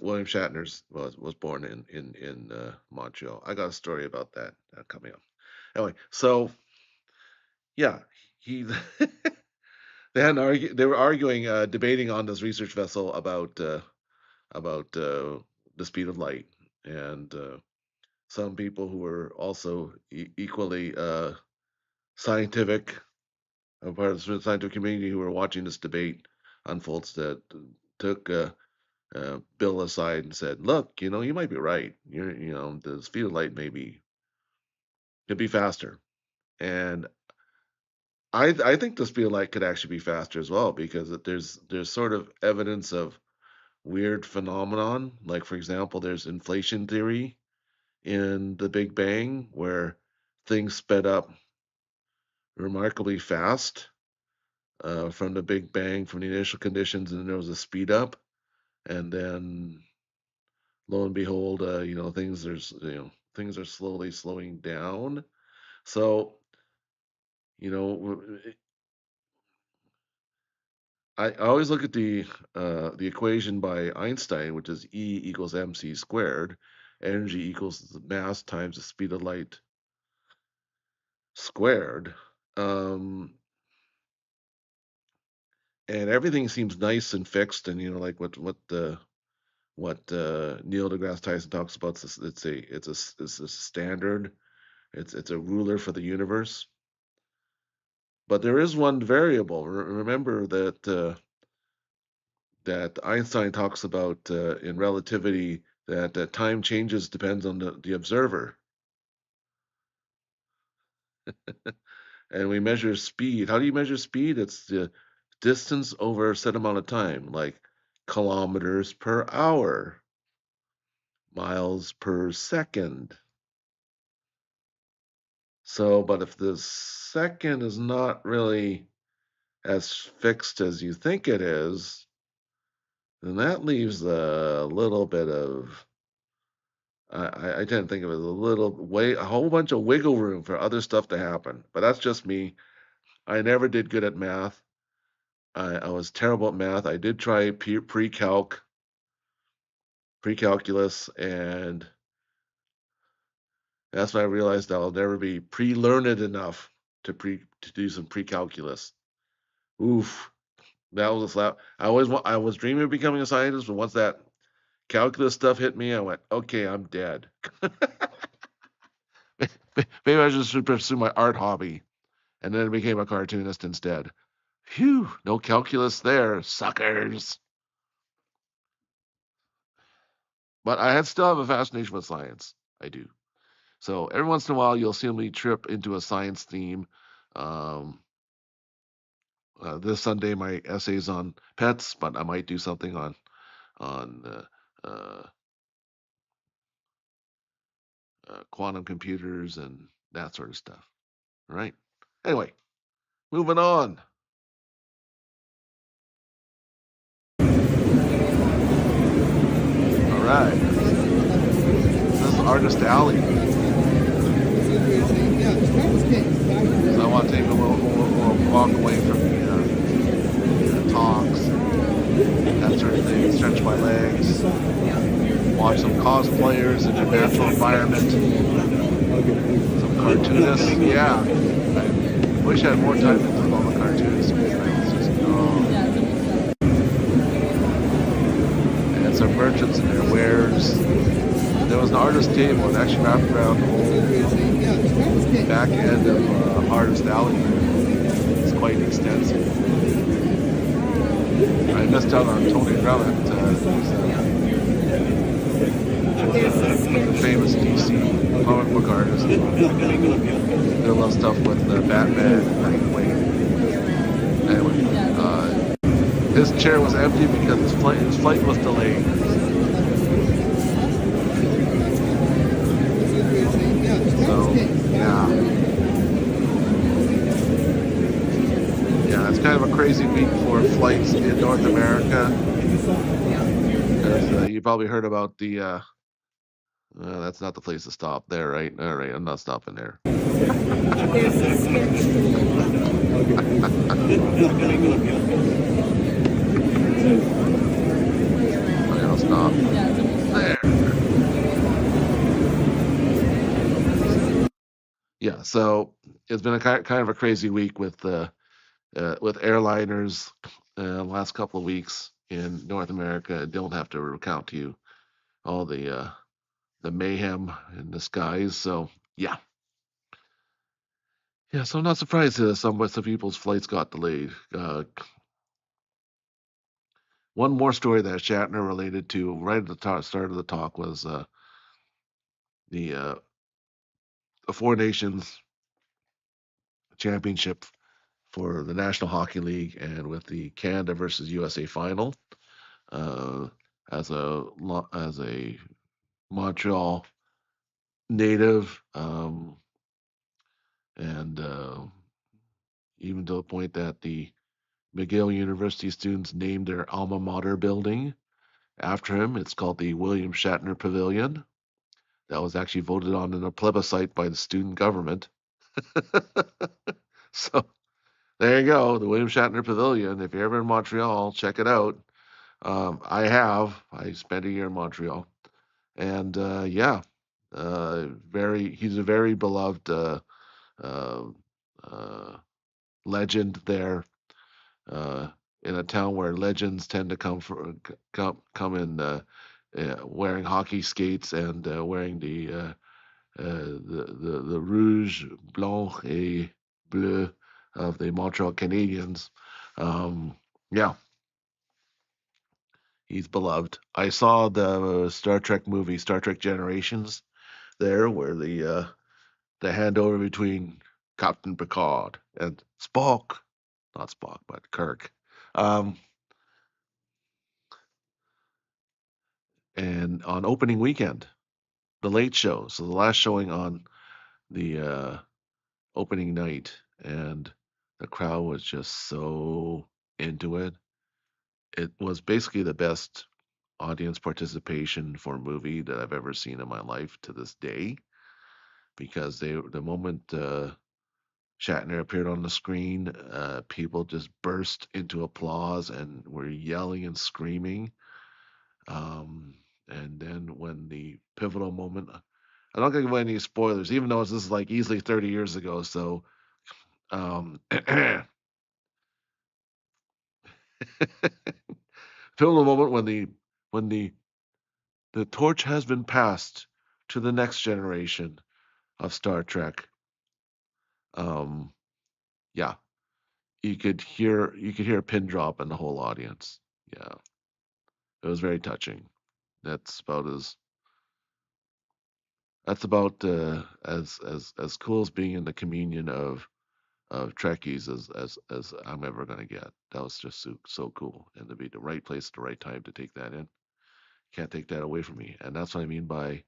William Shatner was born in Montreal. I got a story about that coming up. Anyway, so yeah, he they were arguing, debating on this research vessel about the speed of light, and some people who were also equally scientific, a part of the scientific community who were watching this debate unfolds, that took Bill aside and said, "Look, you might be right. The speed of light could be faster." And I think the speed of light could actually be faster as well, because there's sort of evidence of weird phenomenon. Like, for example, there's inflation theory in the Big Bang, where things sped up remarkably fast from the Big Bang, from the initial conditions, and then there was a speed up, and then lo and behold, things are slowly slowing down. So, you know, I always look at the equation by Einstein, which is E equals mc squared. Energy equals the mass times the speed of light squared. Um, and everything seems nice and fixed, and like what Neil deGrasse Tyson talks about. It's a standard. It's a ruler for the universe. But there is one variable. Remember that Einstein talks about in relativity, that time changes depends on the observer, and we measure speed. How do you measure speed? It's the distance over a set amount of time, like kilometers per hour, miles per second. So, but if the second is not really as fixed as you think it is, then that leaves a little bit of, I tend to think of it as a whole bunch of wiggle room for other stuff to happen. But that's just me. I never did good at math. I was terrible at math. I did try pre-calculus, and that's when I realized I'll never be pre-learned enough to do some pre-calculus. Oof, that was a slap. I was dreaming of becoming a scientist, but once that calculus stuff hit me, I went, okay, I'm dead. Maybe I should pursue my art hobby, and then became a cartoonist instead. Phew, no calculus there, suckers. But I still have a fascination with science. I do. So every once in a while, you'll see me trip into a science theme. Um, this Sunday, my essay's on pets, but I might do something on quantum computers and that sort of stuff. All right. Anyway, moving on. All right. This is Artist Alley. So I want to take a little walk away from the talks, that sort of thing, stretch my legs, watch some cosplayers in their natural environment, some cartoonists. Yeah, I wish I had more time to do all the cartoonists, because I was just, and some merchants and their wares. There was an artist table, and actually wrapped around the whole back end of Artist Alley. It's quite extensive. I missed out on Tony Drummond, the famous DC comic book artist. Did a lot of stuff with Batman and Nightwing. Anyway, his chair was empty because his flight was delayed. So, yeah. kind of a crazy week for flights in North America. As you probably heard about the. That's not the place to stop there, right? All right, I'm not stopping there. There's a I'll stop there. Yeah, so it's been a kind of a crazy week with airliners. Last couple of weeks in North America. I don't have to recount to you all the mayhem in the skies. So yeah, So I'm not surprised some people's flights got delayed. One more story that Shatner related to right at the start of the talk was the Four Nations Championship for the National Hockey League, and with the Canada versus USA final. As a Montreal native, and even to the point that the McGill University students named their alma mater building after him. It's called the William Shatner Pavilion. That was actually voted on in a plebiscite by the student government. So there you go, the William Shatner Pavilion. If you're ever in Montreal, check it out. I spent a year in Montreal, and he's a very beloved uh, uh, legend there, in a town where legends tend to come in wearing hockey skates and wearing the rouge, blanc et bleu of the Montreal Canadiens. Yeah, he's beloved. I saw the Star Trek movie, Star Trek Generations, there, where the handover between Captain Picard and Spock, not Spock, but Kirk. Um, and on opening weekend, the late show, so the last showing on the opening night, and the crowd was just so into it. It was basically the best audience participation for a movie that I've ever seen in my life to this day, because the moment Shatner appeared on the screen, people just burst into applause and were yelling and screaming. And then when the pivotal moment, I'm not going to give away any spoilers, even though this is like easily 30 years ago. So, pivotal moment when the torch has been passed to the next generation of Star Trek. Um, yeah, you could hear a pin drop in the whole audience. Yeah, it was very touching. That's about as as cool as being in the communion of Trekkies as I'm ever gonna get. That was just so cool, and to be the right place at the right time to take that in. Can't take that away from me, and that's what I mean by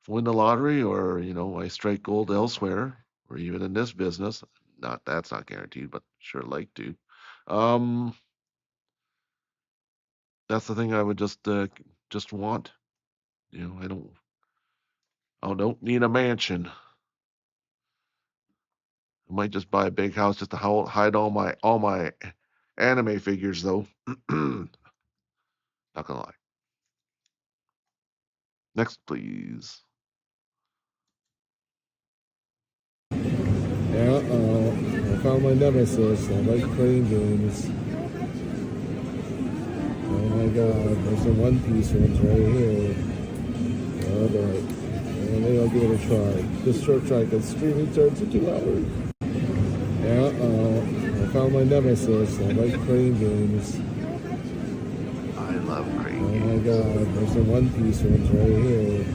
win the lottery, or I strike gold elsewhere, or even in this business. Not That's not guaranteed, but sure like to. Um, that's the thing I would just want. I don't need a mansion. I might just buy a big house just to hide all my anime figures, though. Not gonna lie. Next, please. Yeah, I found my nemesis. I like playing games. Oh my god, there's some One Piece ones right here. Alright, maybe I'll give it a try. This short track is streaming turns to 2 hours. Yeah, I found my nemesis. I like playing games. I love great Oh games. my god, there's some One Piece ones right here.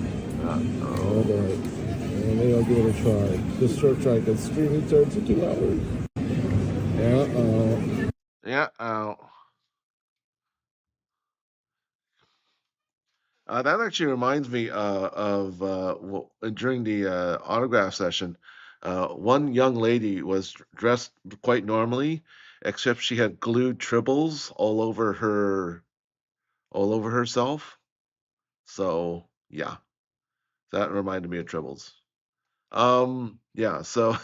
Uh-oh. Alright, maybe I'll give it a try. This short track is streaming turns to 2 hours. Yeah, Yeah. That actually reminds me of during the autograph session. One young lady was dressed quite normally, except she had glued tribbles all over herself. So yeah, that reminded me of tribbles. Yeah, so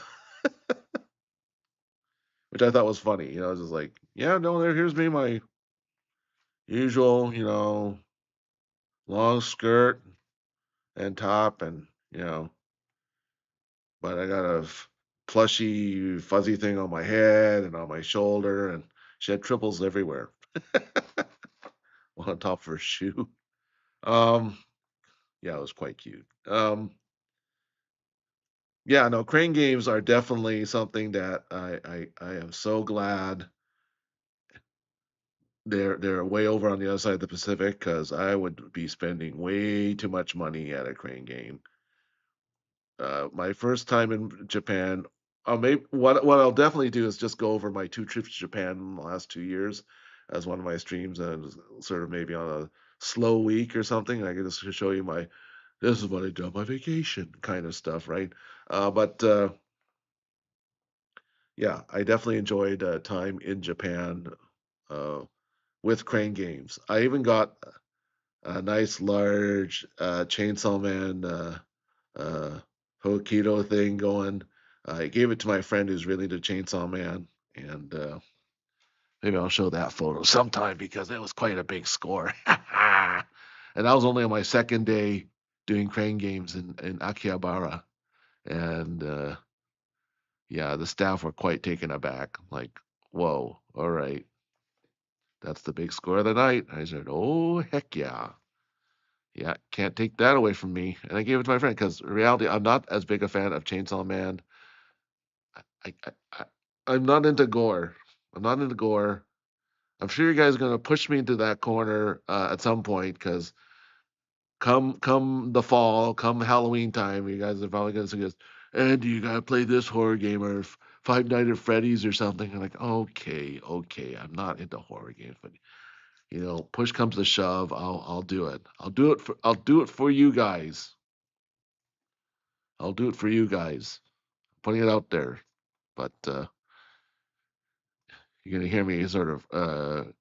which I thought was funny. You know, just like, yeah, no, here's me, my usual, long skirt and top, and but I got a plushy, fuzzy thing on my head and on my shoulder, and she had triples everywhere. On top of her shoe. Um, yeah, it was quite cute. Yeah, no, crane games are definitely something that I am so glad they're way over on the other side of the Pacific, because I would be spending way too much money at a crane game. My first time in Japan, maybe what I'll definitely do is just go over my 2 trips to Japan in the last 2 years as one of my streams, and sort of maybe on a slow week or something. I can just show you this is what I do on my vacation kind of stuff, right? But yeah, I definitely enjoyed time in Japan uh, with crane games. I even got a nice large Chainsaw Man uh, Hokkaido thing going. I gave it to my friend who's really into Chainsaw Man, and maybe I'll show that photo sometime because it was quite a big score. And that was only on my second day doing crane games in Akihabara, and yeah, the staff were quite taken aback. Like, whoa, all right, that's the big score of the night. I said, oh heck yeah. Yeah, can't take that away from me. And I gave it to my friend because in reality, I'm not as big a fan of Chainsaw Man. I, I, I I'm not into gore. I'm not into gore. I'm sure you guys are gonna push me into that corner at some point, because come the fall, come Halloween time, you guys are probably gonna suggest, and you gotta play this horror game or Five Nights at Freddy's or something. I'm like, okay, okay, I'm not into horror games, but push comes to shove, I'll do it. I'll do it for you guys. I'll do it for you guys. Putting it out there, but you're gonna hear me sort of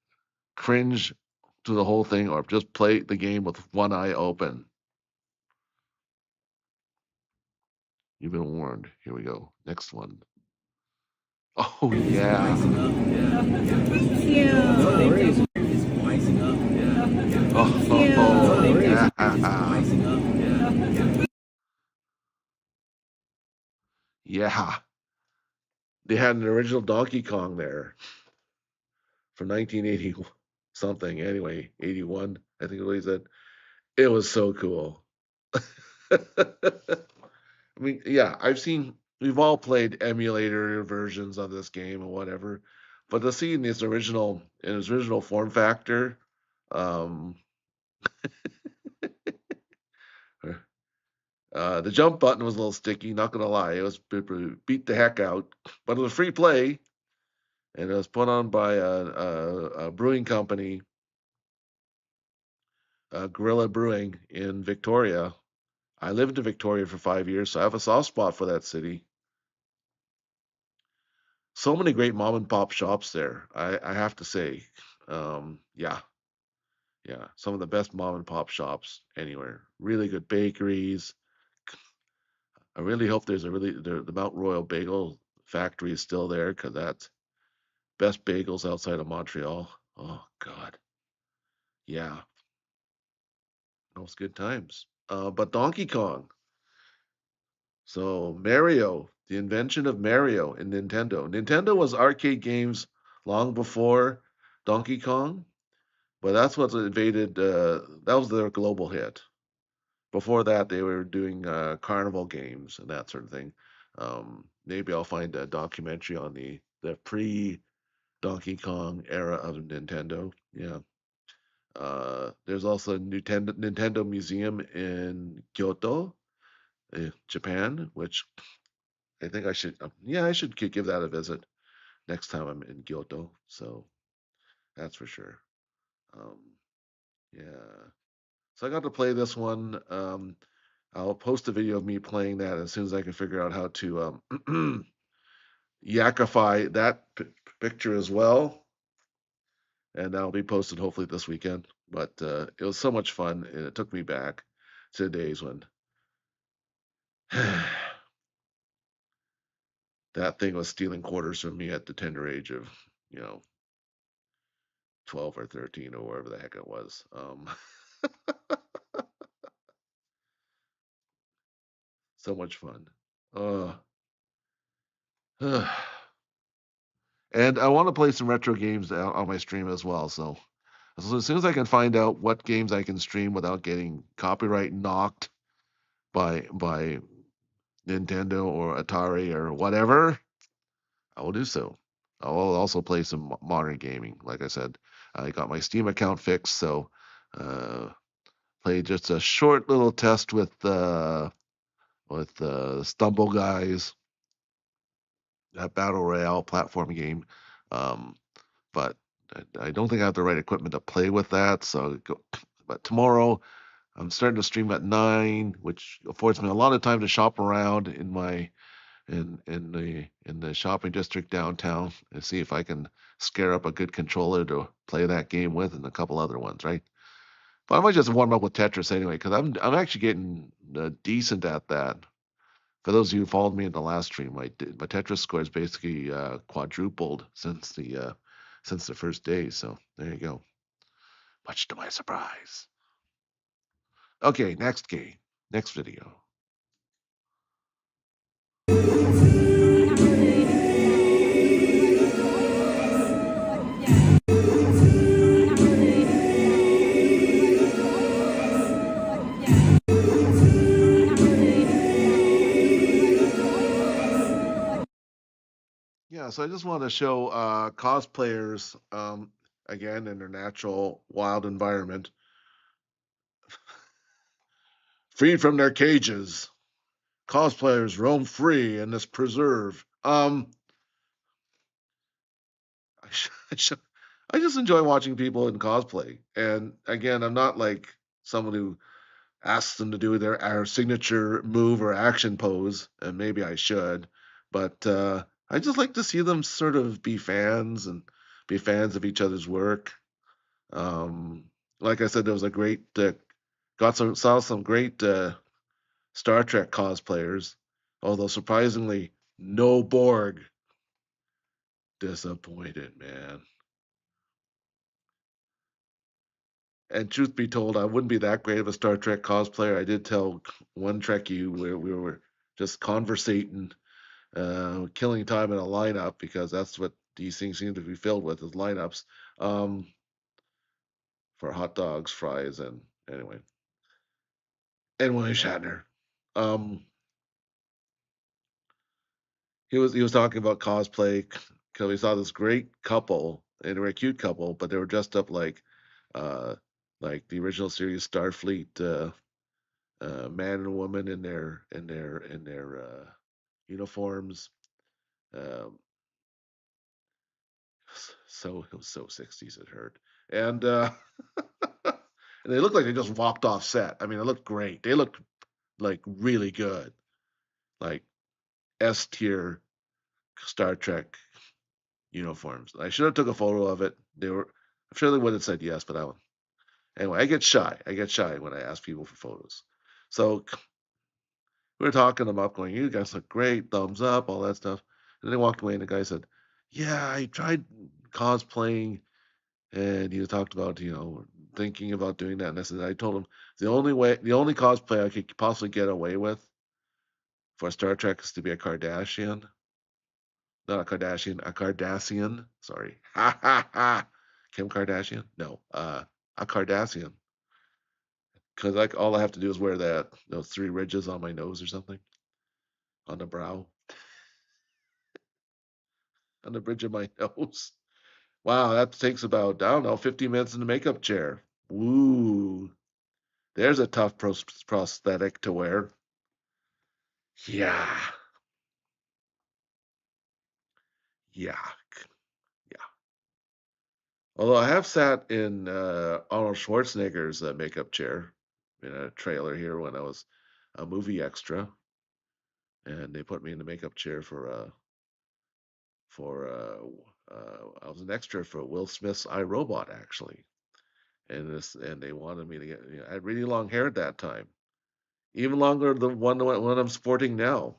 cringe to the whole thing, or just play the game with one eye open. You've been warned. Here we go. Next one. Oh yeah. Thank you. Oh yeah. Yeah. They had an original Donkey Kong there from 1980 something. Anyway, 81. I think what he said. It was so cool. I mean, yeah, we've all played emulator versions of this game or whatever, but to see in its original form factor, um, the jump button was a little sticky, not gonna lie. It was beat the heck out, but it was free play, and it was put on by a brewing company, Gorilla Brewing in Victoria. I lived in Victoria for 5 years, so I have a soft spot for that city. So many great mom and pop shops there. I have to say, yeah, yeah, some of the best mom and pop shops anywhere. Really good bakeries. I really hope the Mount Royal Bagel Factory is still there, because that's best bagels outside of Montreal. Oh God, yeah, those good times. But Donkey Kong. So Mario, the invention of Mario in Nintendo. Nintendo was arcade games long before Donkey Kong. But that's what invaded. That was their global hit. Before that, they were doing carnival games and that sort of thing. Maybe I'll find a documentary on the pre Donkey Kong era of Nintendo. Yeah. There's also a Nintendo Museum in Kyoto, Japan, which I think I should. Yeah, I should give that a visit next time I'm in Kyoto. So that's for sure. Um, yeah. So I got to play this one. I'll post a video of me playing that as soon as I can figure out how to Yakkify that picture as well, and that'll be posted hopefully this weekend. But it was so much fun, and it took me back to the days when that thing was stealing quarters from me at the tender age of, you know, 12 or 13 or wherever the heck it was. So much fun. Uh, and I want to play some retro games on my stream as well. So as soon as I can find out what games I can stream without getting copyright knocked by Nintendo or Atari or whatever, I will do so. I will also play some modern gaming. Like I said, I got my Steam account fixed, so played just a short little test with Stumble Guys, that battle royale platform game. Um, but I don't think I have the right equipment to play with that. But tomorrow I'm starting to stream at 9, which affords me a lot of time to shop around in the shopping district downtown and see if I can scare up a good controller to play that game with and a couple other ones, right? But I might just warm up with Tetris anyway because I'm actually getting decent at that. For those of you who followed me in the last stream, my Tetris score is basically quadrupled since the first day. So there you go. Much to my surprise. Okay, next game, next video. Yeah, so I just want to show cosplayers again in their natural wild environment, freed from their cages. Cosplayers roam free in this preserve. I, sh- I, sh- I just enjoy watching people in cosplay, and again, I'm not like someone who asks them to do our signature move or action pose, and maybe I should, but I just like to see them sort of be fans and be fans of each other's work. Um, like I said, there was a great saw some great Star Trek cosplayers, although surprisingly, no Borg. Disappointed, man. And truth be told, I wouldn't be that great of a Star Trek cosplayer. I did tell one Trekkie where we were just conversating, killing time in a lineup because that's what these things seem to be filled with is lineups um, for hot dogs, fries, and anyway. And William Shatner. Um, he was talking about cosplay because we saw this great couple and they were a cute couple, but they were dressed up uh, like the original series Starfleet man and woman in their uniforms. Um, so it was so 60s it hurt, and and they looked like they just walked off set. I mean, it looked great. They looked like really good, like S tier Star Trek uniforms. I should have took a photo of it. I'm sure they would have said yes, but anyway, I get shy. I get shy when I ask people for photos. So we were talking them up, going, "You guys look great, thumbs up, all that stuff." And then they walked away, and the guy said, "Yeah, I tried cosplaying," and he talked about thinking about doing that. And I told him the only cosplay I could possibly get away with for Star Trek is to be a Kardashian, not a Kardashian, a Cardassian. Sorry, ha ha ha. Kim Kardashian? No, a Cardassian. Because like all I have to do is wear those 3 ridges on my nose or something on the brow, on the bridge of my nose. Wow, that takes about, I don't know, 15 minutes in the makeup chair. Ooh, there's a tough prosthetic to wear. Yeah, yeah, yeah. Although I have sat in Arnold Schwarzenegger's makeup chair in a trailer here when I was a movie extra, and they put me in the makeup chair for I was an extra for Will Smith's iRobot actually, and they wanted me to get. I had really long hair at that time, even longer than one I'm sporting now,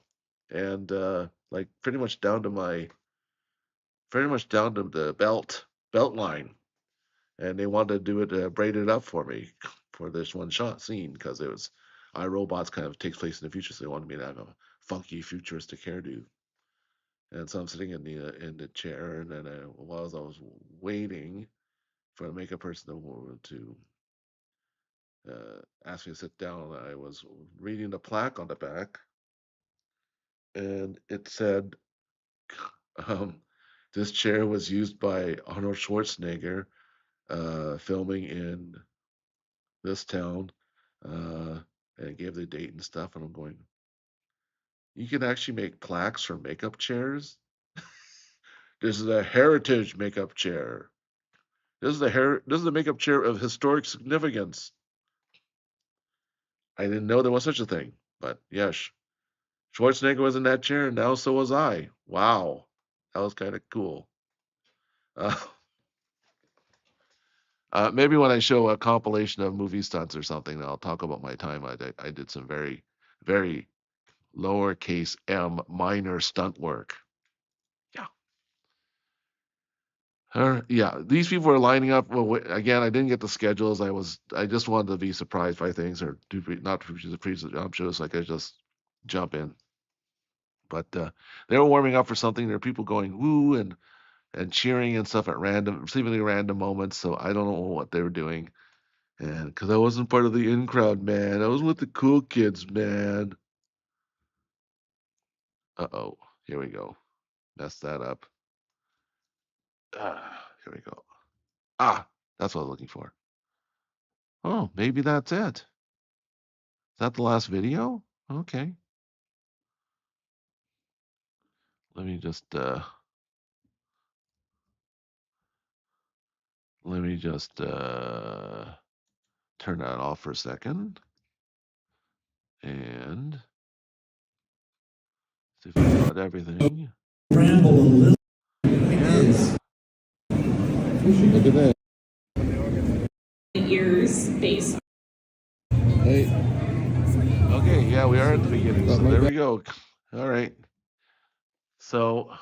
and like pretty much down to the belt line, and they wanted to do it braided up for me for this one shot scene because it was iRobots kind of takes place in the future, so they wanted me to have a funky futuristic hairdo. And so I'm sitting in the chair, and then while I was waiting for the makeup person to ask me to sit down, I was reading the plaque on the back, and it said, um, "This chair was used by Arnold Schwarzenegger filming in this town," uh, and it gave the date and stuff. And I'm going, "You can actually make plaques for makeup chairs. This is a heritage makeup chair. This is a makeup chair of historic significance." I didn't know there was such a thing, but yes, Schwarzenegger was in that chair, and now so was I. Wow, that was kind of cool. Uh, maybe when I show a compilation of movie stunts or something, I'll talk about my time. I did some very lowercase m minor stunt work. Yeah. Yeah, these people were lining up. Well, again, I didn't get the schedules. I just wanted to be surprised by things or not to the previous jump shows. So I could just jump in. But they were warming up for something. There were people going woo and cheering and stuff at seemingly random moments. So I don't know what they were doing. And because I wasn't part of the in crowd, man, I was with the cool kids, man. Uh-oh, here we go. Messed that up. Here we go. That's what I was looking for. Oh, maybe that's it. Is that the last video? Okay. Let me just turn that off for a second and see if I got everything. Ramble a little like Yeah. this. Look at that. Years based Hey, Okay, yeah, we are at the beginning. So Something like there we that. go. All right. So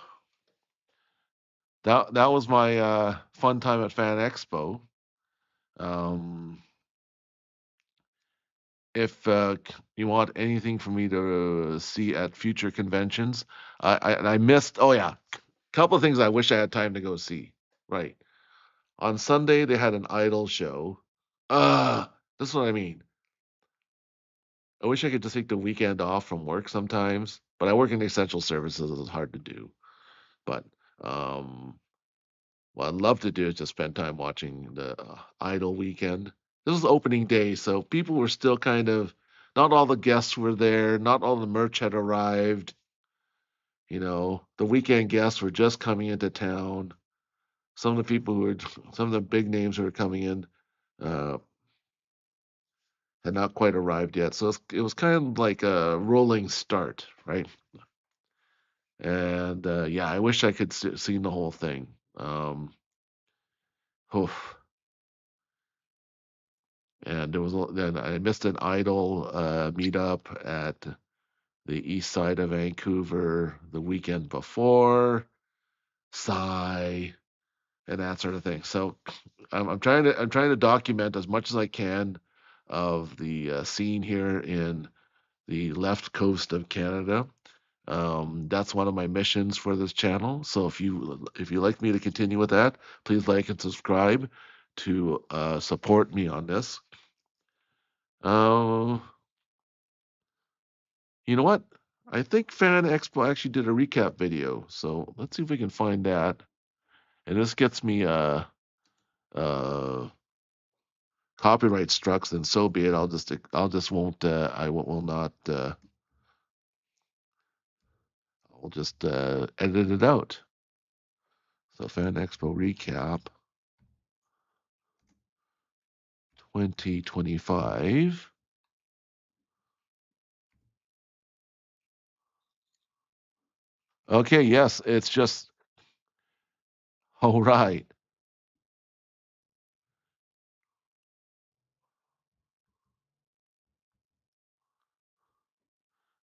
that was my fun time at Fan Expo. Um, if you want anything for me to see at future conventions, I missed. Oh yeah, couple of things I wish I had time to go see. Right on Sunday they had an idol show. This is what I mean. I wish I could just take the weekend off from work sometimes, but I work in essential services. It's hard to do. But um, what I'd love to do is just spend time watching the Idol weekend. This was opening day, so people were still kind of, not all the guests were there, not all the merch had arrived. The weekend guests were just coming into town. Some of the people who were, some of the big names who were coming in, uh, had not quite arrived yet. So it was kind of like a rolling start, right? And yeah, I wish I could seen the whole thing. Oof. And then I missed an idol meetup at the east side of Vancouver the weekend before. Sigh, and that sort of thing. So I'm trying to document as much as I can of the scene here in the left coast of Canada. That's one of my missions for this channel. So if you like me to continue with that, please like and subscribe to support me on this. Uh, you know what? I think Fan Expo actually did a recap video. So let's see if we can find that. And this gets me uh copyright struck, then so be it. I'll just won't I will not I'll just edit it out. So Fan Expo recap 2025. Okay, yes, it's just All right.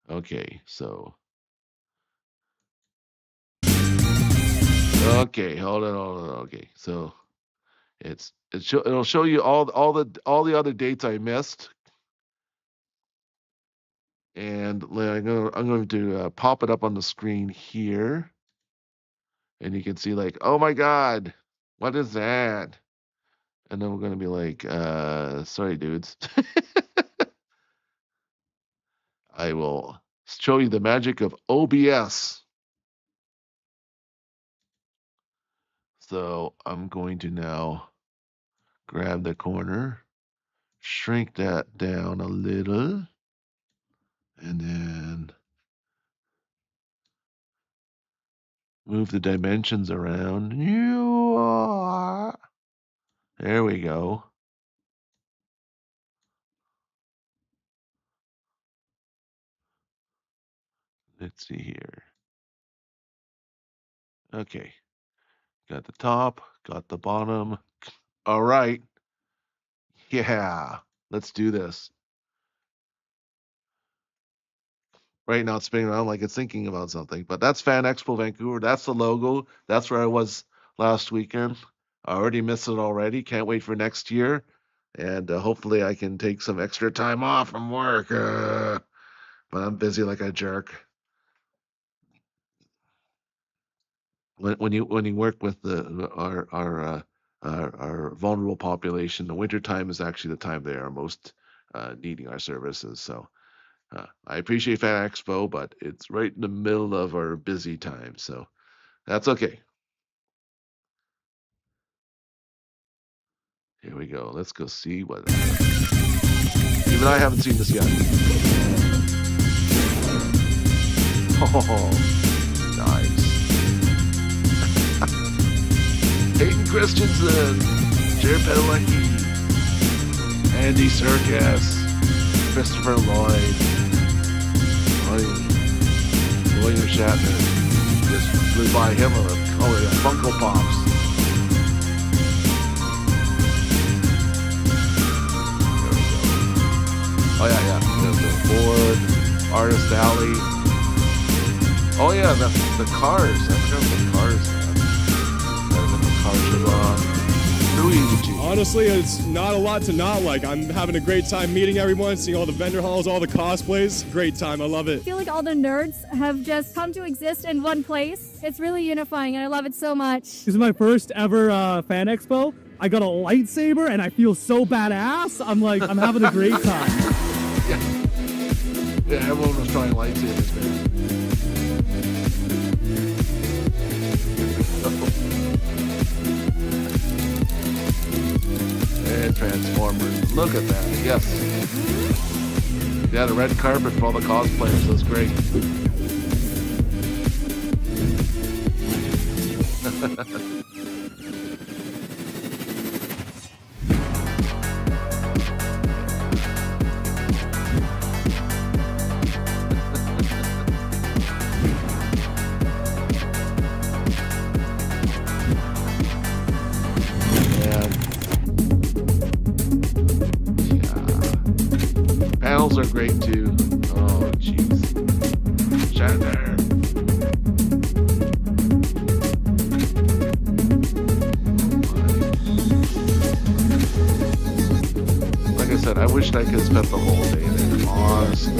Okay, so. Okay, hold on. Okay, so it'll show you all the other dates I missed, and I'm going to pop it up on the screen here, and you can see like, oh my God, what is that? And then we're going to be like, sorry, dudes. I will show you the magic of OBS. So I'm going to now grab the corner, shrink that down a little, and then move the dimensions around. There we go. Let's see here. Okay. Got the top, got the bottom. All right. Yeah. Let's do this. Right now it's spinning around like it's thinking about something. But that's Fan Expo Vancouver. That's the logo. That's where I was last weekend. I already missed it already. Can't wait for next year. And hopefully I can take some extra time off from work. But I'm busy like a jerk. When you work with our vulnerable population, the winter time is actually the time they are most needing our services. So I appreciate Fan Expo, but it's right in the middle of our busy time, so that's okay. Here we go. Let's go see what. Even I haven't seen this yet. Oh, nice. Hayden Christensen, Jared Padalecki, Andy Serkis, Christopher Lloyd, William Shatner. Just flew by him on a Funko Pops. Oh yeah. The Ford, Artist Alley. Oh yeah, the cars. I forgot the cars. Honestly, it's not a lot to not like. I'm having a great time meeting everyone, seeing all the vendor halls, all the cosplays. Great time. I love it. I feel like all the nerds have just come to exist in one place. It's really unifying, and I love it so much. This is my first ever Fan Expo. I got a lightsaber, and I feel so badass. I'm having a great time. Yeah, everyone was trying lightsabers, man. And Transformers. Look at that. Yes. Yeah, the red carpet for all the cosplayers. That's great. Panels are great too. Oh, jeez. Shatner. Like I said, I wished I could have spent the whole day there. Honestly.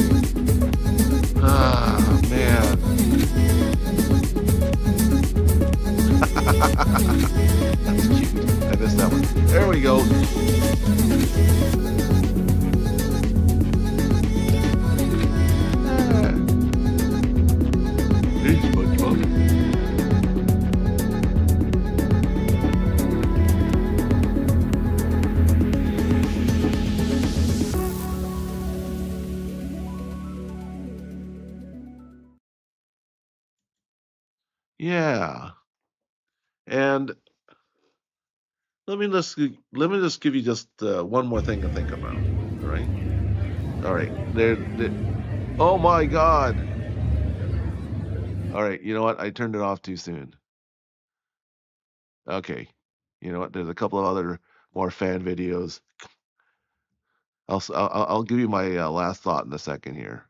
Ah, man. That's cute. I missed that one. There we go. Yeah. And let me just give you just one more thing to think about. All right. There. Oh my God. All right. You know what? I turned it off too soon. Okay. You know what? There's a couple of other more fan videos. I'll give you my last thought in a second here.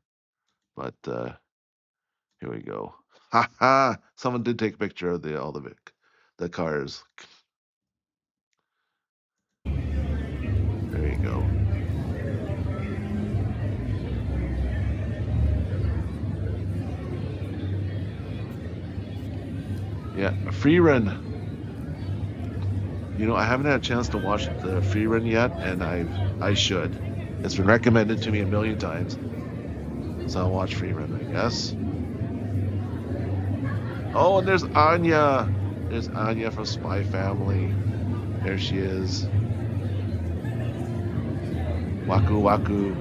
But here we go. Ha ha! Someone did take a picture of the cars. There you go. Yeah, free run. You know, I haven't had a chance to watch the free run yet, and I should. It's been recommended to me a million times, so I'll watch free run, I guess. Oh, and there's Anya. There's Anya from Spy Family. There she is. Waku Waku.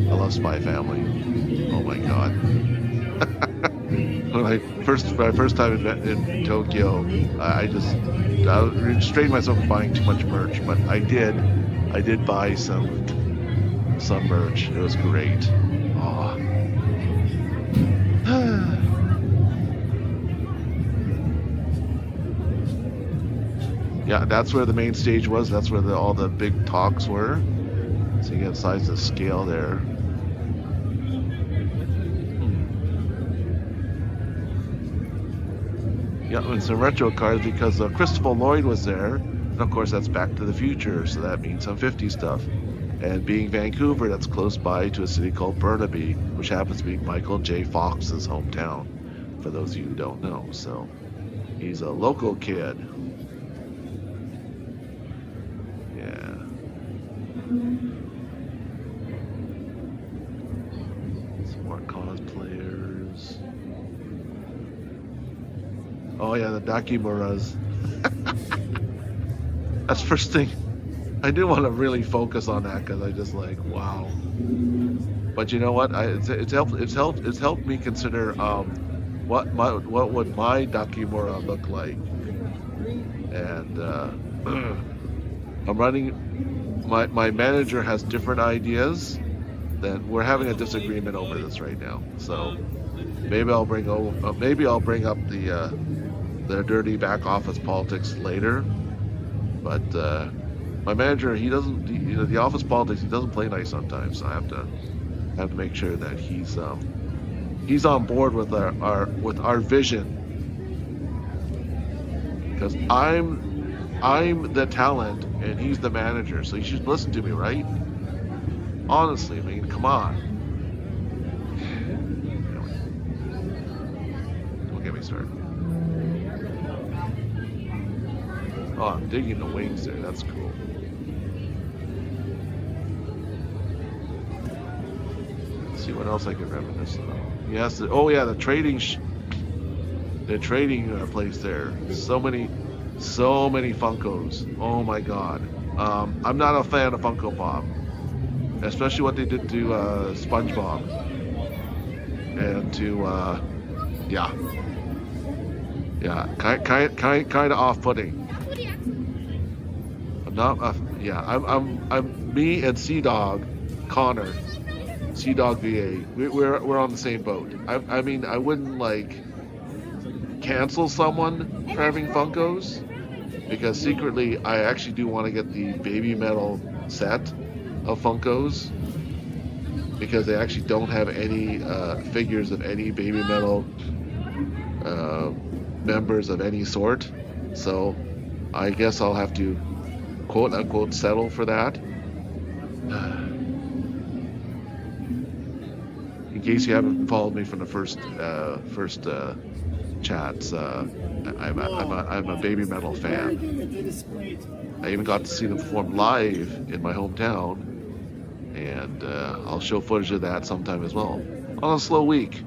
I love Spy Family. Oh my god. When my first time in Tokyo, I restrained myself from buying too much merch, but I did buy some merch. It was great. Oh. Yeah, that's where the main stage was. That's where all the big talks were. So you get size of scale there. Yeah, and some retro cars because Christopher Lloyd was there. And of course, that's Back to the Future, so that means some 50s stuff. And being Vancouver, that's close by to a city called Burnaby, which happens to be Michael J. Fox's hometown, for those of you who don't know. So he's a local kid. Yeah. Some more cosplayers. Oh yeah, the Dakimuras. That's the first thing. I didn't want to really focus on that because I just like, wow. But you know what? It's helped me consider what would my Dakimura look like. And I'm running. My manager has different ideas. Then we're having a disagreement over this right now. So maybe I'll bring up the dirty back office politics later. But my manager, he doesn't. The office politics, he doesn't play nice sometimes. So I have to make sure that he's on board with our vision. Because I'm the talent and he's the manager, so you should listen to me, right? Honestly, I mean, come on. Don't get me started. Oh, I'm digging the wings there. That's cool. Let's see what else I can reminisce about. Yes. The trading. The trading place there. So many Funkos. Oh my God. I'm not a fan of Funko Pop, especially what they did to SpongeBob and to kind of off-putting. I'm me and Sea Dog, Connor, Sea Dog VA. We're on the same boat. I mean, I wouldn't like cancel someone for having Funkos, because secretly I actually do want to get the Baby Metal set of Funkos, because they actually don't have any figures of any Baby Metal members of any sort. So I guess I'll have to quote unquote settle for that. In case you haven't followed me from the first chats, I'm a Baby Metal fan. I even got to see them perform live in my hometown, and I'll show footage of that sometime as well on a slow week.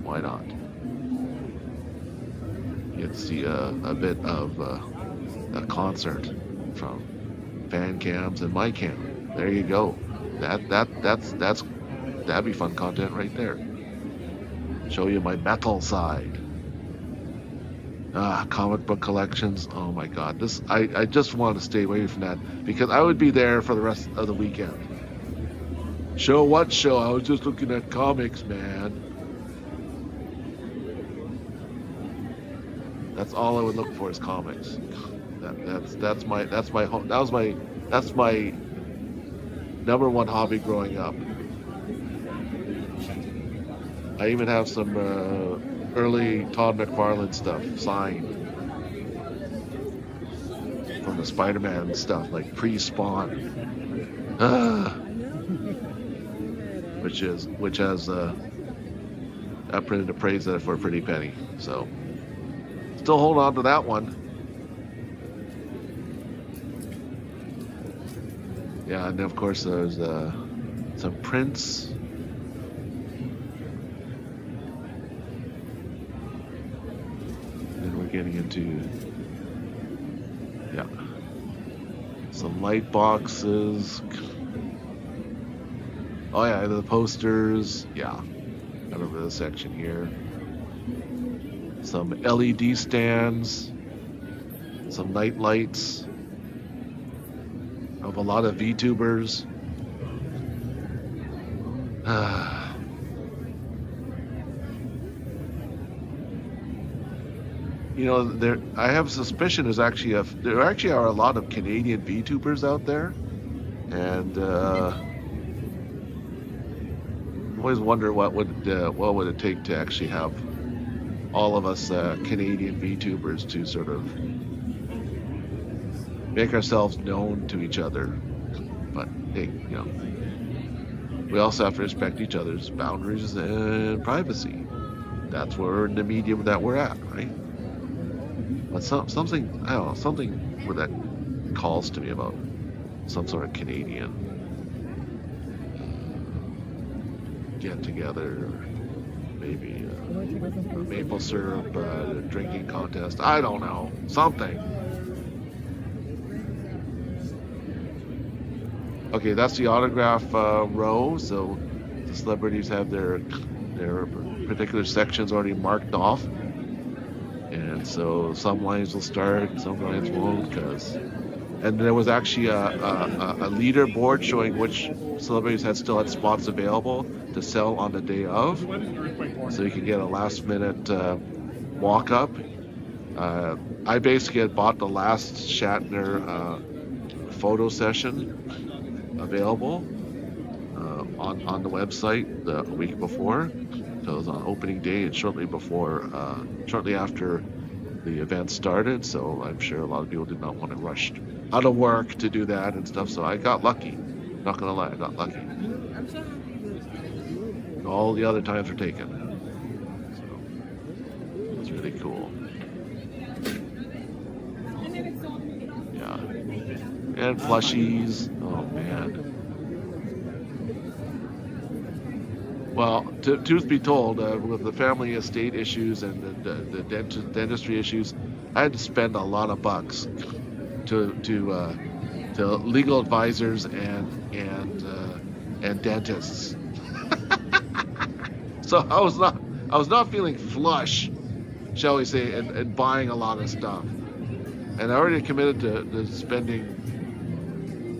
Why not? You get to see a bit of a concert from fan cams and my cam. There you go. That'd be fun content right there. Show you my metal side. Comic book collections. Oh my God. I just want to stay away from that because I would be there for the rest of the weekend. Show what show? I was just looking at comics, man. That's all I would look for is comics. That's my number one hobby growing up. I even have some early Todd McFarlane stuff signed from the Spider-Man stuff, like pre-Spawn, which has I printed a praise that for a pretty penny. So still hold on to that one. Yeah, and of course there's some prints. And we're getting into some light boxes. Oh yeah, the posters. Yeah, I remember this section here. Some LED stands, some night lights of a lot of VTubers. You know, I have a suspicion there actually are a lot of Canadian VTubers out there, and always wonder what would it take to actually have all of us Canadian VTubers to sort of make ourselves known to each other. But hey, you know, we also have to respect each other's boundaries and privacy. That's where in the medium that we're at, right? But something I don't know, something where that calls to me about some sort of Canadian get together, or maybe maple syrup drinking contest. I don't know, something. Okay, that's the autograph row. So the celebrities have their particular sections already marked off. And so some lines will start, some lines won't, and there was actually a leaderboard showing which celebrities still had spots available to sell on the day of, so you could get a last minute walk up. I basically had bought the last Shatner photo session available on the website the week before. So it was on opening day and shortly after the event started. So I'm sure a lot of people did not want to rush out of work to do that and stuff. So I got lucky. Not gonna lie, I got lucky. All the other times were taken. So it's really cool. Yeah. And plushies. Oh man. Well, truth be told, with the family estate issues and the dentistry issues, I had to spend a lot of bucks to legal advisors and dentists. So I was not feeling flush, shall we say, and buying a lot of stuff. And I already committed to spending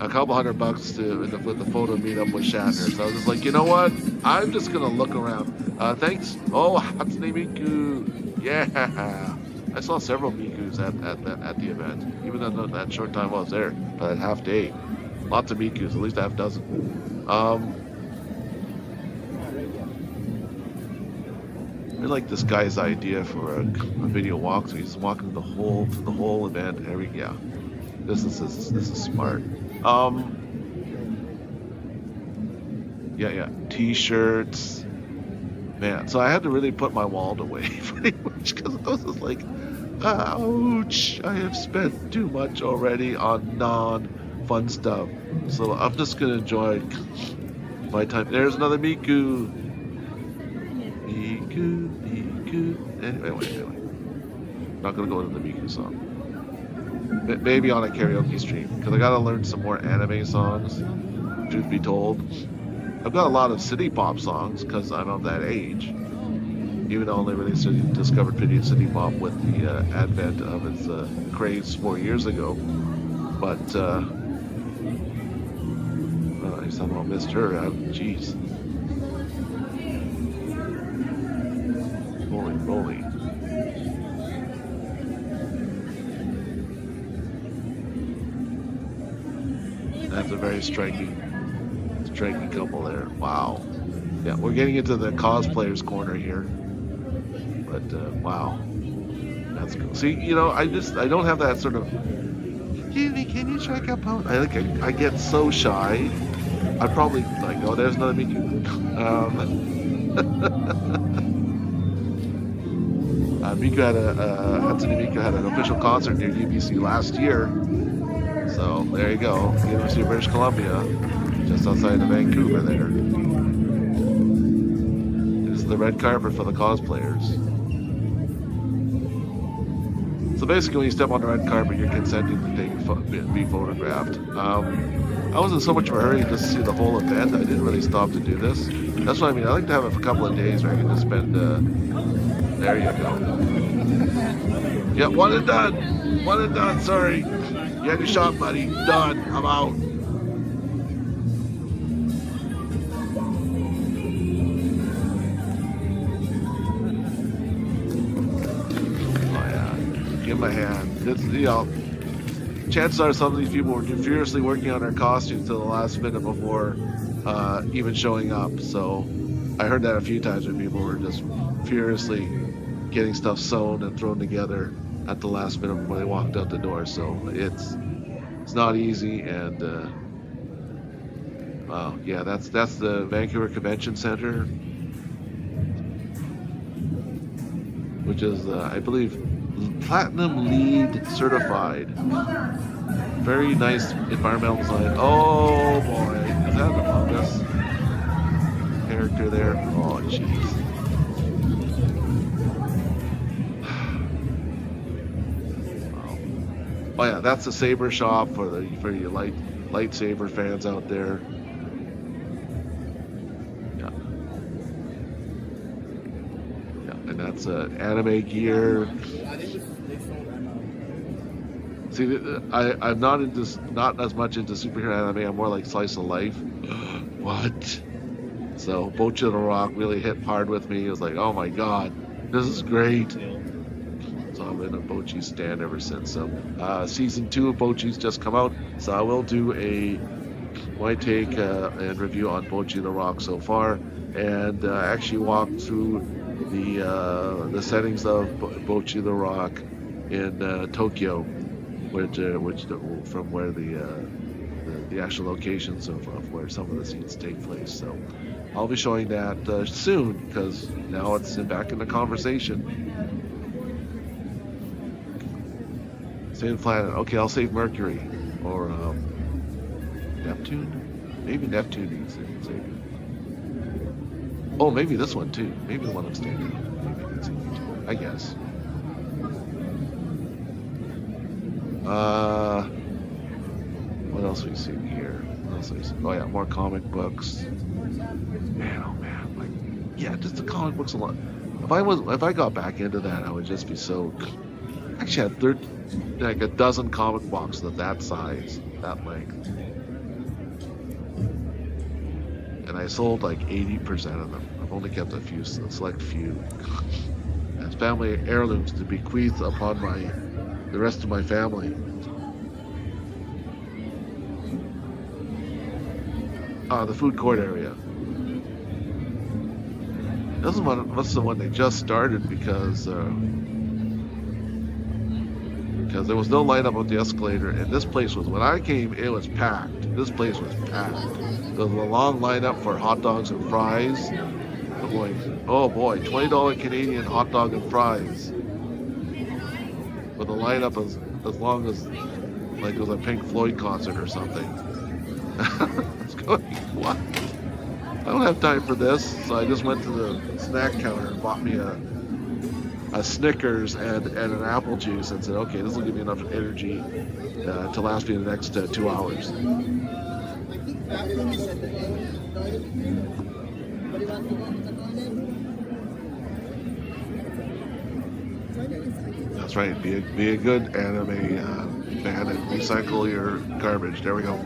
a couple $100 with the photo meetup with Shatner. So I was just like, you know what? I'm just gonna look around. Thanks. Oh, Hatsune Miku. Yeah. I saw several Mikus at the event, even though that short time I was there, but that half day. Lots of Mikus, at least a half dozen. I like this guy's idea for a video walkthrough. He's walking the whole event. This is smart. T-shirts, man. So I had to really put my wallet away pretty much because I was just like, ouch! I have spent too much already on non-fun stuff. So I'm just gonna enjoy my time. There's another Miku. Anyway. Not gonna go into the Miku song. Maybe on a karaoke stream, because I gotta learn some more anime songs, truth be told. I've got a lot of city pop songs, because I'm of that age. Even though I only really discovered city pop with the advent of its craze 4 years ago. But, I somehow missed her. Jeez. Holy moly. very striking couple there. Wow. Yeah, we're getting into the cosplayers corner here. But wow. That's cool. See, you know, I don't have that sort of, Jimmy, can you check out Pokemon? I think I get so shy. I'd probably like, oh, there's another Miku. Hatsune Miku had an official concert near UBC last year. So there you go, University of British Columbia, just outside of Vancouver there. This is the red carpet for the cosplayers. So basically, when you step on the red carpet, you're consenting to be photographed. I wasn't in so much of a hurry just to see the whole event. I didn't really stop to do this. That's what I mean. I like to have it for a couple of days where I can just spend. There you go. Yeah, one and done. One and done. Sorry, you had your shot, buddy. Done. I'm out. Give him a hand. It's, you know, chances are some of these people were furiously working on their costumes till the last minute before even showing up. So I heard that a few times when people were just furiously getting stuff sewn and thrown together at the last minute before they walked out the door. So it's not easy. And wow, yeah, that's the Vancouver Convention Center, which is I believe Platinum LEED certified. Very nice environmental design. Oh boy, is that an Among Us character there? Oh jeez. Wow. Oh yeah, that's the saber shop for your lightsaber fans out there. Yeah. Yeah, and that's anime gear. See, I'm not as much into superhero anime. I'm more like slice of life. What? So Bochi the Rock really hit hard with me. It was like, oh my god, this is great. So I've been a Bochi stan ever since. So season 2 of Bochi's just come out. So I will do my take and review on Bochi the Rock so far, and actually walk through the settings of Bochi the Rock in Tokyo. Which from where the actual locations of where some of the scenes take place. So I'll be showing that soon, because now it's back in the conversation. Same planet. Okay, I'll save Mercury or Neptune. Maybe Neptune needs it. Oh, maybe this one too. Maybe the one I'm standing on. Maybe it's I guess. What else we see here? Oh yeah, more comic books. Man, oh man, like yeah, just the comic books alone. If I got back into that, I would just be so. Actually, I had like a dozen comic boxes of that size, that length, and I sold like 80% of them. I've only kept a select few, as family heirlooms to bequeath upon the rest of my family. The food court area. This is the one they just started because there was no light up on the escalator, and this place was, when I came, it was packed. This place was packed. There was a long lineup for hot dogs and fries. I'm going, oh boy, $20 Canadian hot dog and fries. With a lineup as long as like it was a Pink Floyd concert or something. It's going, what? I don't have time for this, so I just went to the snack counter and bought me a Snickers and an apple juice and said, okay, this will give me enough energy to last me the next 2 hours. That's right. Be a good anime fan and recycle your garbage. There we go.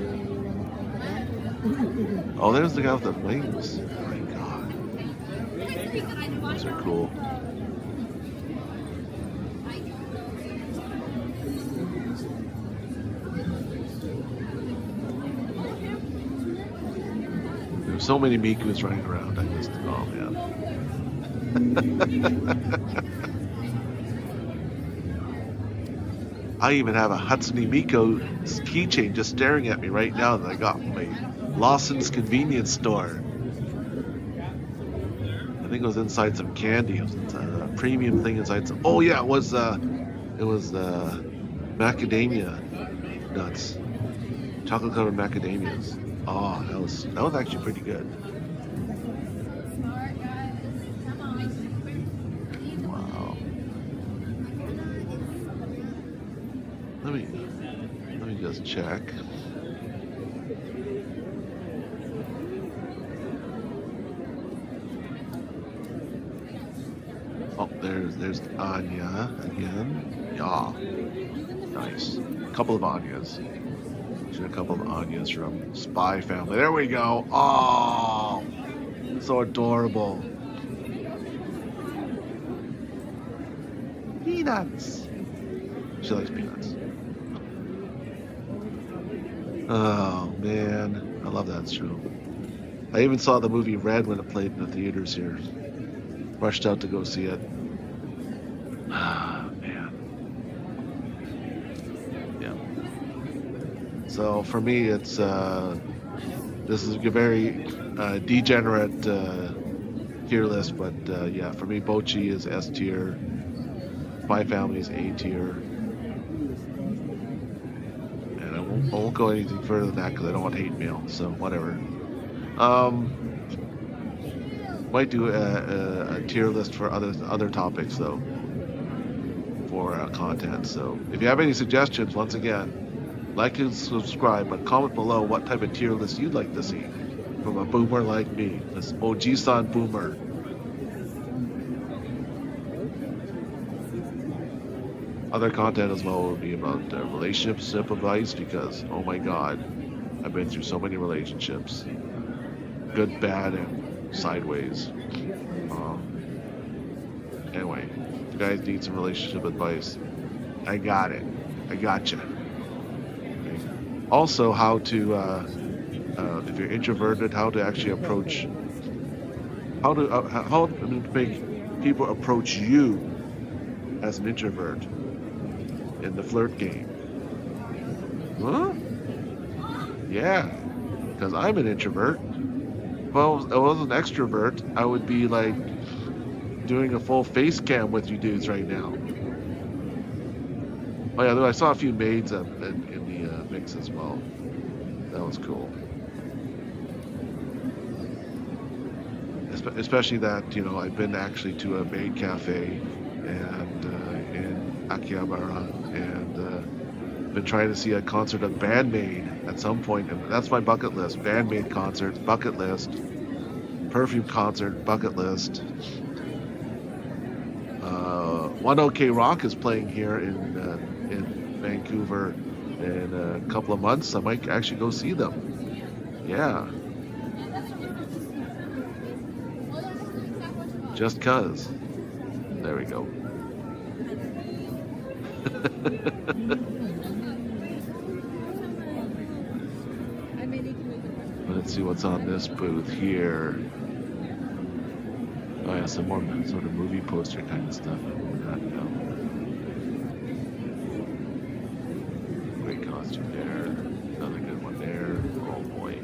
Oh, there's the guy with the wings. Oh my god. Those are cool. There's so many Mikus running around. I just, oh man. I even have a Hatsune Miku keychain just staring at me right now that I got from a Lawson's convenience store. I think it was inside some candy. It was a premium thing inside some. Oh yeah, it was macadamia nuts, chocolate covered macadamias. Oh, that was actually pretty good. Wow. Let me just check. Oh, there's Anya again. Yeah, nice. A couple of Anyas. A couple of Anyas from Spy Family. There we go. Oh, so adorable. Peanuts. She likes peanuts. Oh man, I love that show. I even saw the movie Red when it played in the theaters here. Rushed out to go see it. Ah, man. Yeah. So for me, it's this is a very degenerate tier list, but yeah, for me, Bochi is S tier, Spy Family is A tier, and I won't go anything further than that because I don't want hate mail. So whatever. Might do a tier list for other topics though, for content. So if you have any suggestions, once again, like and subscribe, but comment below what type of tier list you'd like to see from a boomer like me, this Ojisan boomer. Other content as well will be about relationship advice because, oh my god, I've been through so many relationships, good, bad, and sideways. Anyway, if you guys need some relationship advice, I got it. I got you. Okay. Also, how to, if you're introverted, how to actually approach, how to make people approach you as an introvert in the flirt game. Huh? Yeah, because I'm an introvert. If I was an extrovert, I would be like doing a full face cam with you dudes right now. Oh yeah, I saw a few maids in the mix as well. That was cool. Especially that, you know, I've been actually to a maid cafe and in Akihabara and been trying to see a concert of Bandmaid at some point, and that's my bucket list. Bandmaid concert, bucket list. Perfume concert, bucket list. One OK Rock is playing here in Vancouver in a couple of months. I might actually go see them. Yeah. Just cuz. There we go. Let's see what's on this booth here. Oh yeah, some more sort of movie poster kind of stuff. Great costume there. Another good one there. Oh boy.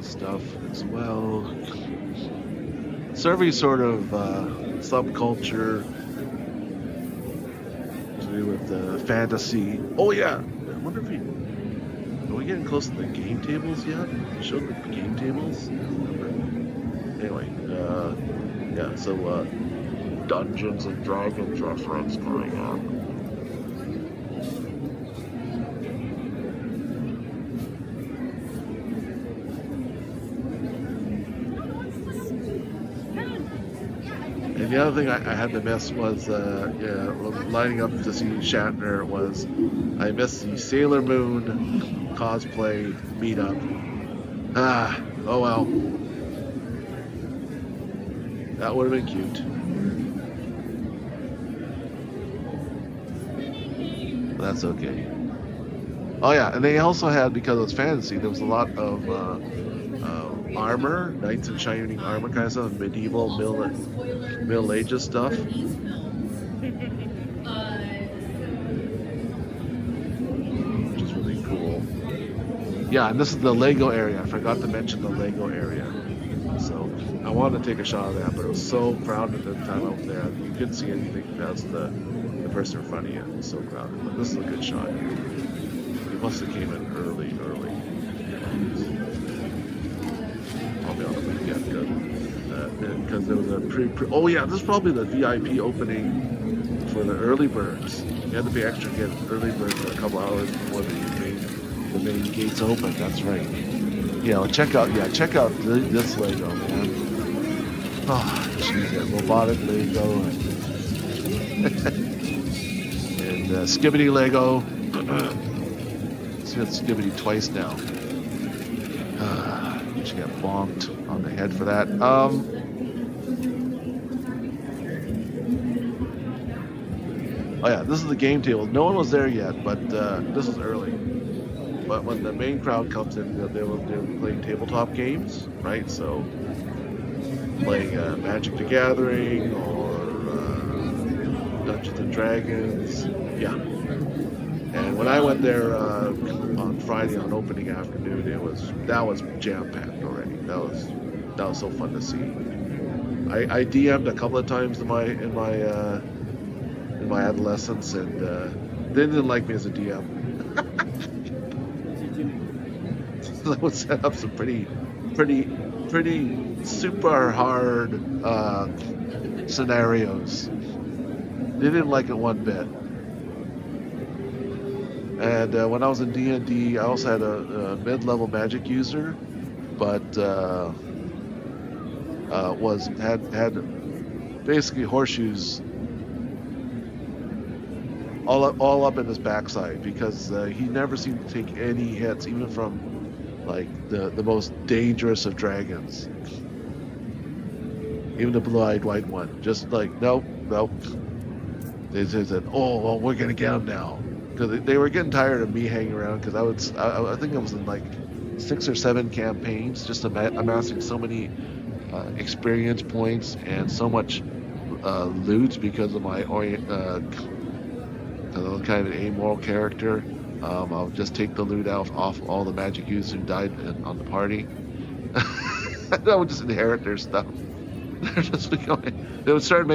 Stuff as well. It's every sort of subculture to do with fantasy. Oh yeah, I wonder if are we getting close to the game tables yet? Show the game tables. Anyway, yeah. So Dungeons and Dragons reference going on. And the other thing I had to miss was lining up to see Shatner was I missed the Sailor Moon cosplay meetup. Oh well. That would have been cute. But that's okay. Oh yeah, and they also had, because it was fantasy, there was a lot of armor, knights in shining armor kind of stuff, medieval, Middle Ages stuff. Which is really cool. Yeah, and this is the Lego area. I forgot to mention the Lego area. So I wanted to take a shot of that, but it was so crowded at the time out there. You couldn't see anything past the person in front of you. It was so crowded. But this is a good shot here. You must have came in early. I'll be on the weekend, good. Because there was a oh yeah, this is probably the VIP opening for the early birds. You had to pay extra to get early birds a couple hours before the main gates open. That's right. Yeah, well, check out this Lego, man. Oh, geez, that robotic Lego and Skibbity Lego. See that Skibbity twice now. She got bonked on the head for that. Oh yeah, this is the game table. No one was there yet, but this is early. But when the main crowd comes in, they're playing tabletop games, right? So playing Magic the Gathering or Dungeons and Dragons, yeah. And when I went there on Friday on opening afternoon, that was jam packed already. That was so fun to see. I DM'd a couple of times in my adolescence, and they didn't like me as a DM. So I would set up some pretty super hard scenarios. They didn't like it one bit. And when I was in D&D, I also had a mid-level magic user, but had basically horseshoes all up in his backside, because he never seemed to take any hits, even from like the most dangerous of dragons, even the blue-eyed white one. Just like nope. They said, "Oh, well, we're gonna get him now," because they were getting tired of me hanging around. Because I think I was in like 6 or 7 campaigns, just amassing so many experience points and so much loot because of my kind of an amoral character. I'll just take the loot off all the magic users who died on the party. I would just inherit their stuff. They're just they would start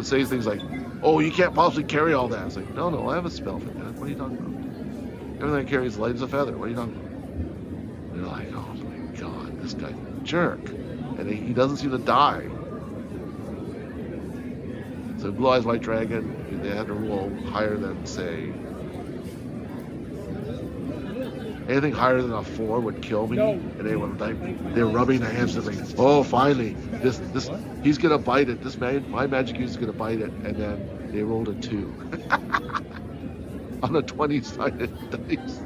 say things like, "Oh, you can't possibly carry all that." It's like, no, I have a spell for that. What are you talking about? Everything I carry is light as a feather. What are you talking about? They're like, "Oh my god, this guy's a jerk," and he doesn't seem to die. So Blue Eyes White Dragon, they had to roll higher than, say, anything higher than a 4 would kill me. No. And they were rubbing their hands and like, "Oh, finally, this he's gonna bite it. My magic user is gonna bite it." And then they rolled a 2 on a 20-sided dice,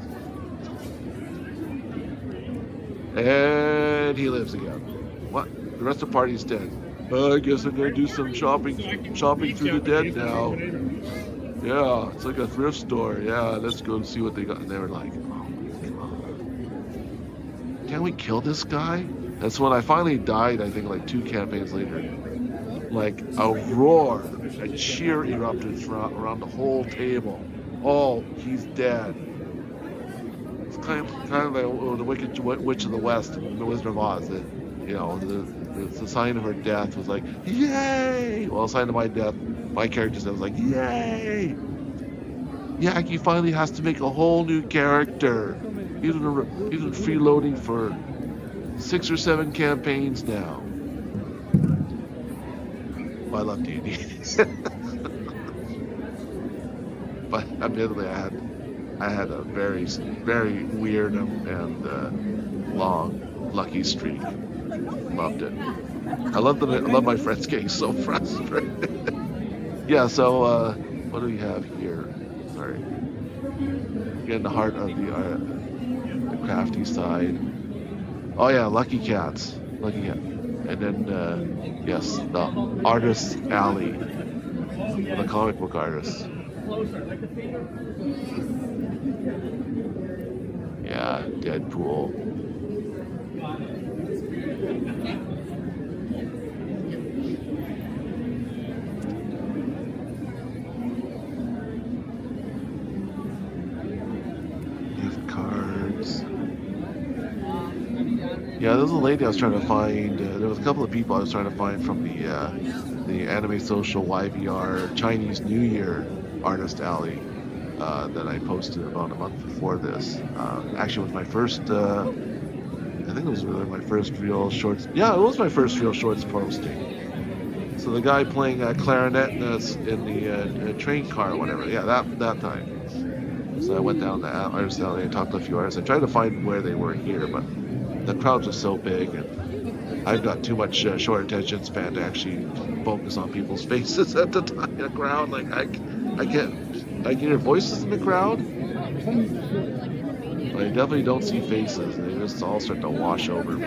and he lives again. What? The rest of the party's dead. I guess I'm gonna do some shopping through the dead now. Yeah, it's like a thrift store. Yeah, let's go and see what they got. And they were like, "Oh my god, can we kill this guy?" That's when I finally died. I think like 2 campaigns later. Like a roar, a cheer erupted around the whole table. Oh, he's dead. It's kind of like the Wicked Witch of the West, the Wizard of Oz. The sign of her death was like, "Yay!" Well, the sign of my death, my character said, was like, "Yay!" Yakki finally has to make a whole new character. He's been freeloading for 6 or 7 campaigns now. Well, I love D&D. But admittedly, I had a very, very weird and long lucky streak. Loved it. I love my friends getting so frustrated. Yeah, so what do we have here? Sorry. Get in the heart of the crafty side. Oh yeah, Lucky Cats. Lucky Cat. And then yes, the Artist's Alley for the comic book artists. Yeah, Deadpool. Gift cards. Yeah, there was a lady I was trying to find. There was a couple of people I was trying to find from the Anime Social YVR Chinese New Year Artist Alley that I posted about a month before this. Actually, it was my first. I think it was really my first real shorts. Yeah, it was my first real shorts posting. So the guy playing clarinet in the train car or whatever. Yeah, that time. So I went down the artist alley and talked to a few artists. I tried to find where they were here, but the crowds are so big, and I've got too much short attention span to actually focus on people's faces at the time in the crowd. Like I can't. I can hear voices in the crowd, but I definitely don't see faces. They just all start to wash over me.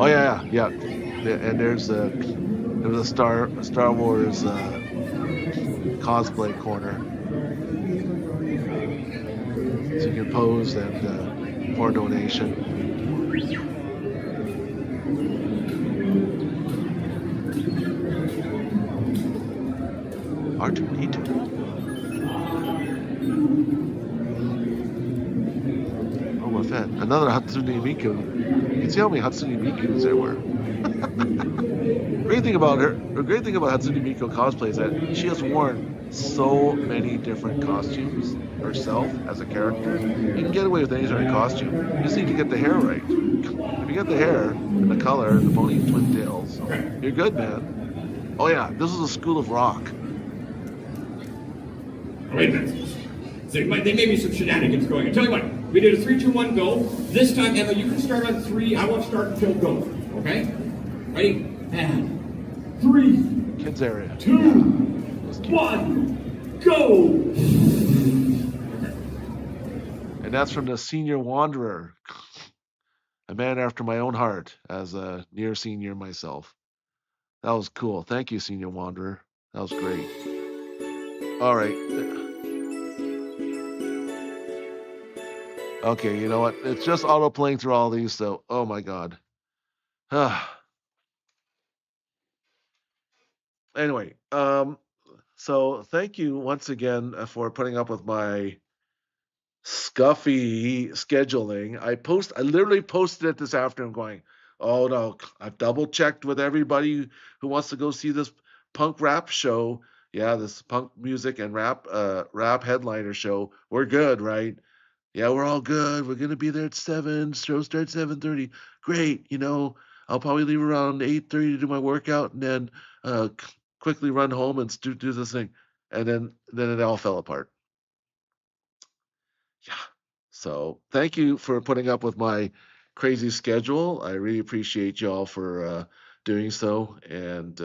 Oh yeah. And there's a Star Wars cosplay corner, so you can pose and for a donation. R2D2. Oh, my fan. Another Hatsune Miku. You can see how many Hatsune Mikus there were. Great thing about Hatsune Miku cosplay is that she has worn so many different costumes herself as a character. You can get away with any sort of costume. You just need to get the hair right. If you get the hair and the color and the pony twin tails, you're good, man. Oh yeah, this is a School of Rock. Wait a minute. There may be some shenanigans going. I tell you what, we did a 3, 2, 1, go. This time, Emma, you can start on 3. I won't start until go. Okay? Ready? And 3, Kids area. 2, 1, go! And that's from the Senior Wanderer, a man after my own heart, as a near senior myself. That was cool. Thank you, Senior Wanderer. That was great. All right. Okay, you know what? It's just auto playing through all these, so oh my god. Anyway, so thank you once again for putting up with my scuffy scheduling. I literally posted it this afternoon going, oh no, I've double checked with everybody who wants to go see this punk rap show. Yeah, this punk music and rap headliner show. We're good, right? Yeah, we're all good. We're gonna be there at 7. Show starts 7:30. Great. I'll probably leave around 8:30 to do my workout and then quickly run home and do this thing. And then it all fell apart. Yeah. So thank you for putting up with my crazy schedule. I really appreciate y'all for doing so. And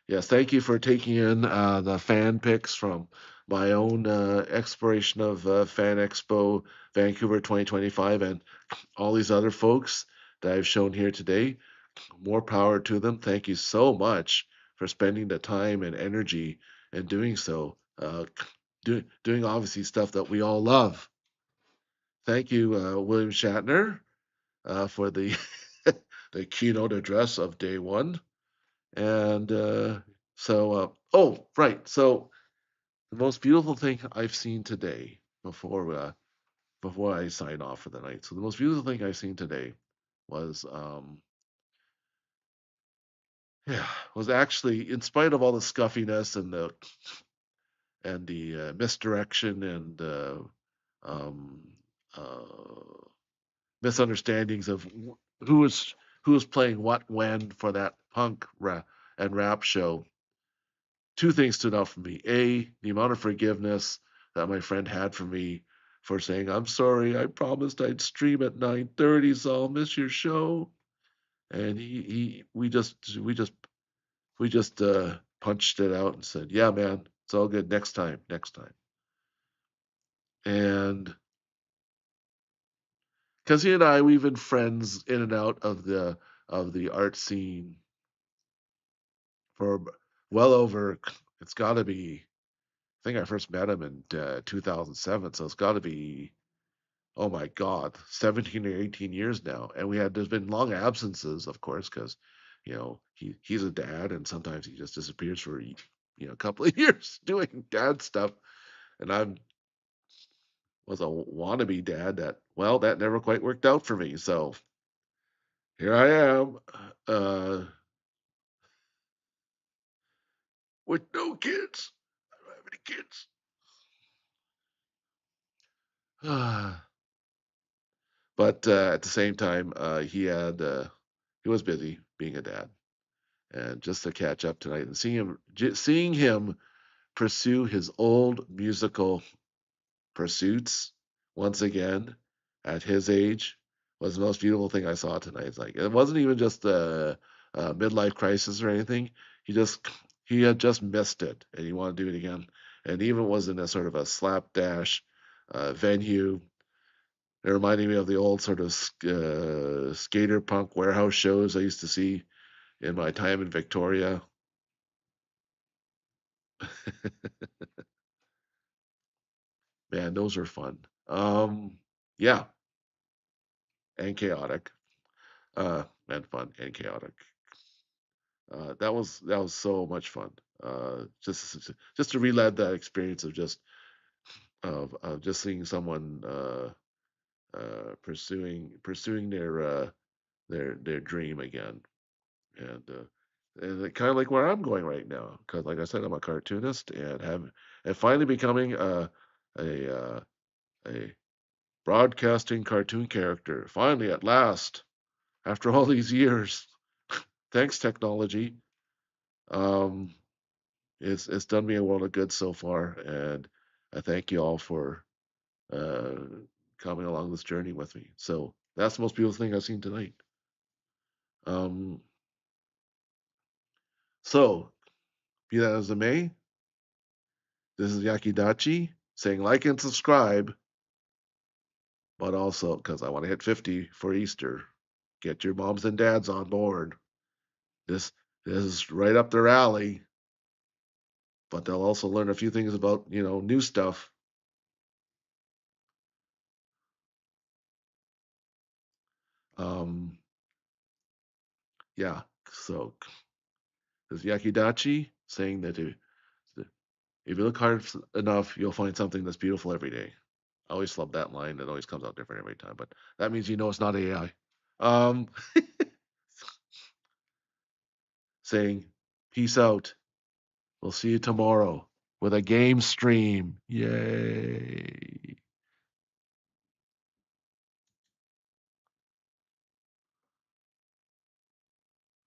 yes, thank you for taking in the fan picks from my own exploration of Fan Expo Vancouver 2025 and all these other folks that I've shown here today. More power to them. Thank you so much for spending the time and energy and doing so. Doing obviously stuff that we all love. Thank you, William Shatner, for the the keynote address of day one. And oh, right. So the most beautiful thing I've seen today before I sign off for the night. So the most beautiful thing I've seen today was was actually, in spite of all the scuffiness and the misdirection and um, uh, misunderstandings of who was who's playing what when for that punk and rap show, two things stood out for me. A, the amount of forgiveness that my friend had for me for saying, "I'm sorry, I promised I'd stream at 9:30, so I'll miss your show." And he we just punched it out and said, "Yeah, man, it's all good. Next time, next time." And because he and I, we've been friends in and out of the art scene for well over. It's got to be. I think I first met him in 2007, so it's got to be, oh my God, 17 or 18 years now. And there's been long absences, of course, because he's a dad, and sometimes he just disappears for a couple of years doing dad stuff. And I'm was a wannabe dad that never quite worked out for me. So here I am, uh, with no kids. I don't have any kids. But at the same time, he was busy being a dad, and just to catch up tonight and seeing him pursue his old musical pursuits once again at his age was the most beautiful thing I saw tonight. It's like it wasn't even just a midlife crisis or anything. He had just missed it and he wanted to do it again. And even was in a sort of a slapdash venue. It reminded me of the old sort of skater punk warehouse shows I used to see in my time in Victoria. Man, those are fun. Yeah, and chaotic. And fun and chaotic. That was so much fun. Just to relive that experience of just seeing someone pursuing their dream again, and kind of like where I'm going right now, because like I said, I'm a cartoonist and finally becoming a a broadcasting cartoon character. Finally, at last, after all these years, thanks technology. Um, it's done me a world of good so far, and I thank you all for uh, coming along this journey with me. So that's the most beautiful thing I've seen tonight. Um, so be that as it may, this is Yakki Dachi saying like and subscribe, but also because I want to hit 50 for Easter, get your moms and dads on board. This this is right up their alley, but they'll also learn a few things about new stuff. Um, yeah, so this is Yakidachi saying that if you look hard enough, you'll find something that's beautiful every day. I always love that line. It always comes out different every time, but that means it's not AI. Um, saying peace out. We'll see you tomorrow with a game stream. Yay!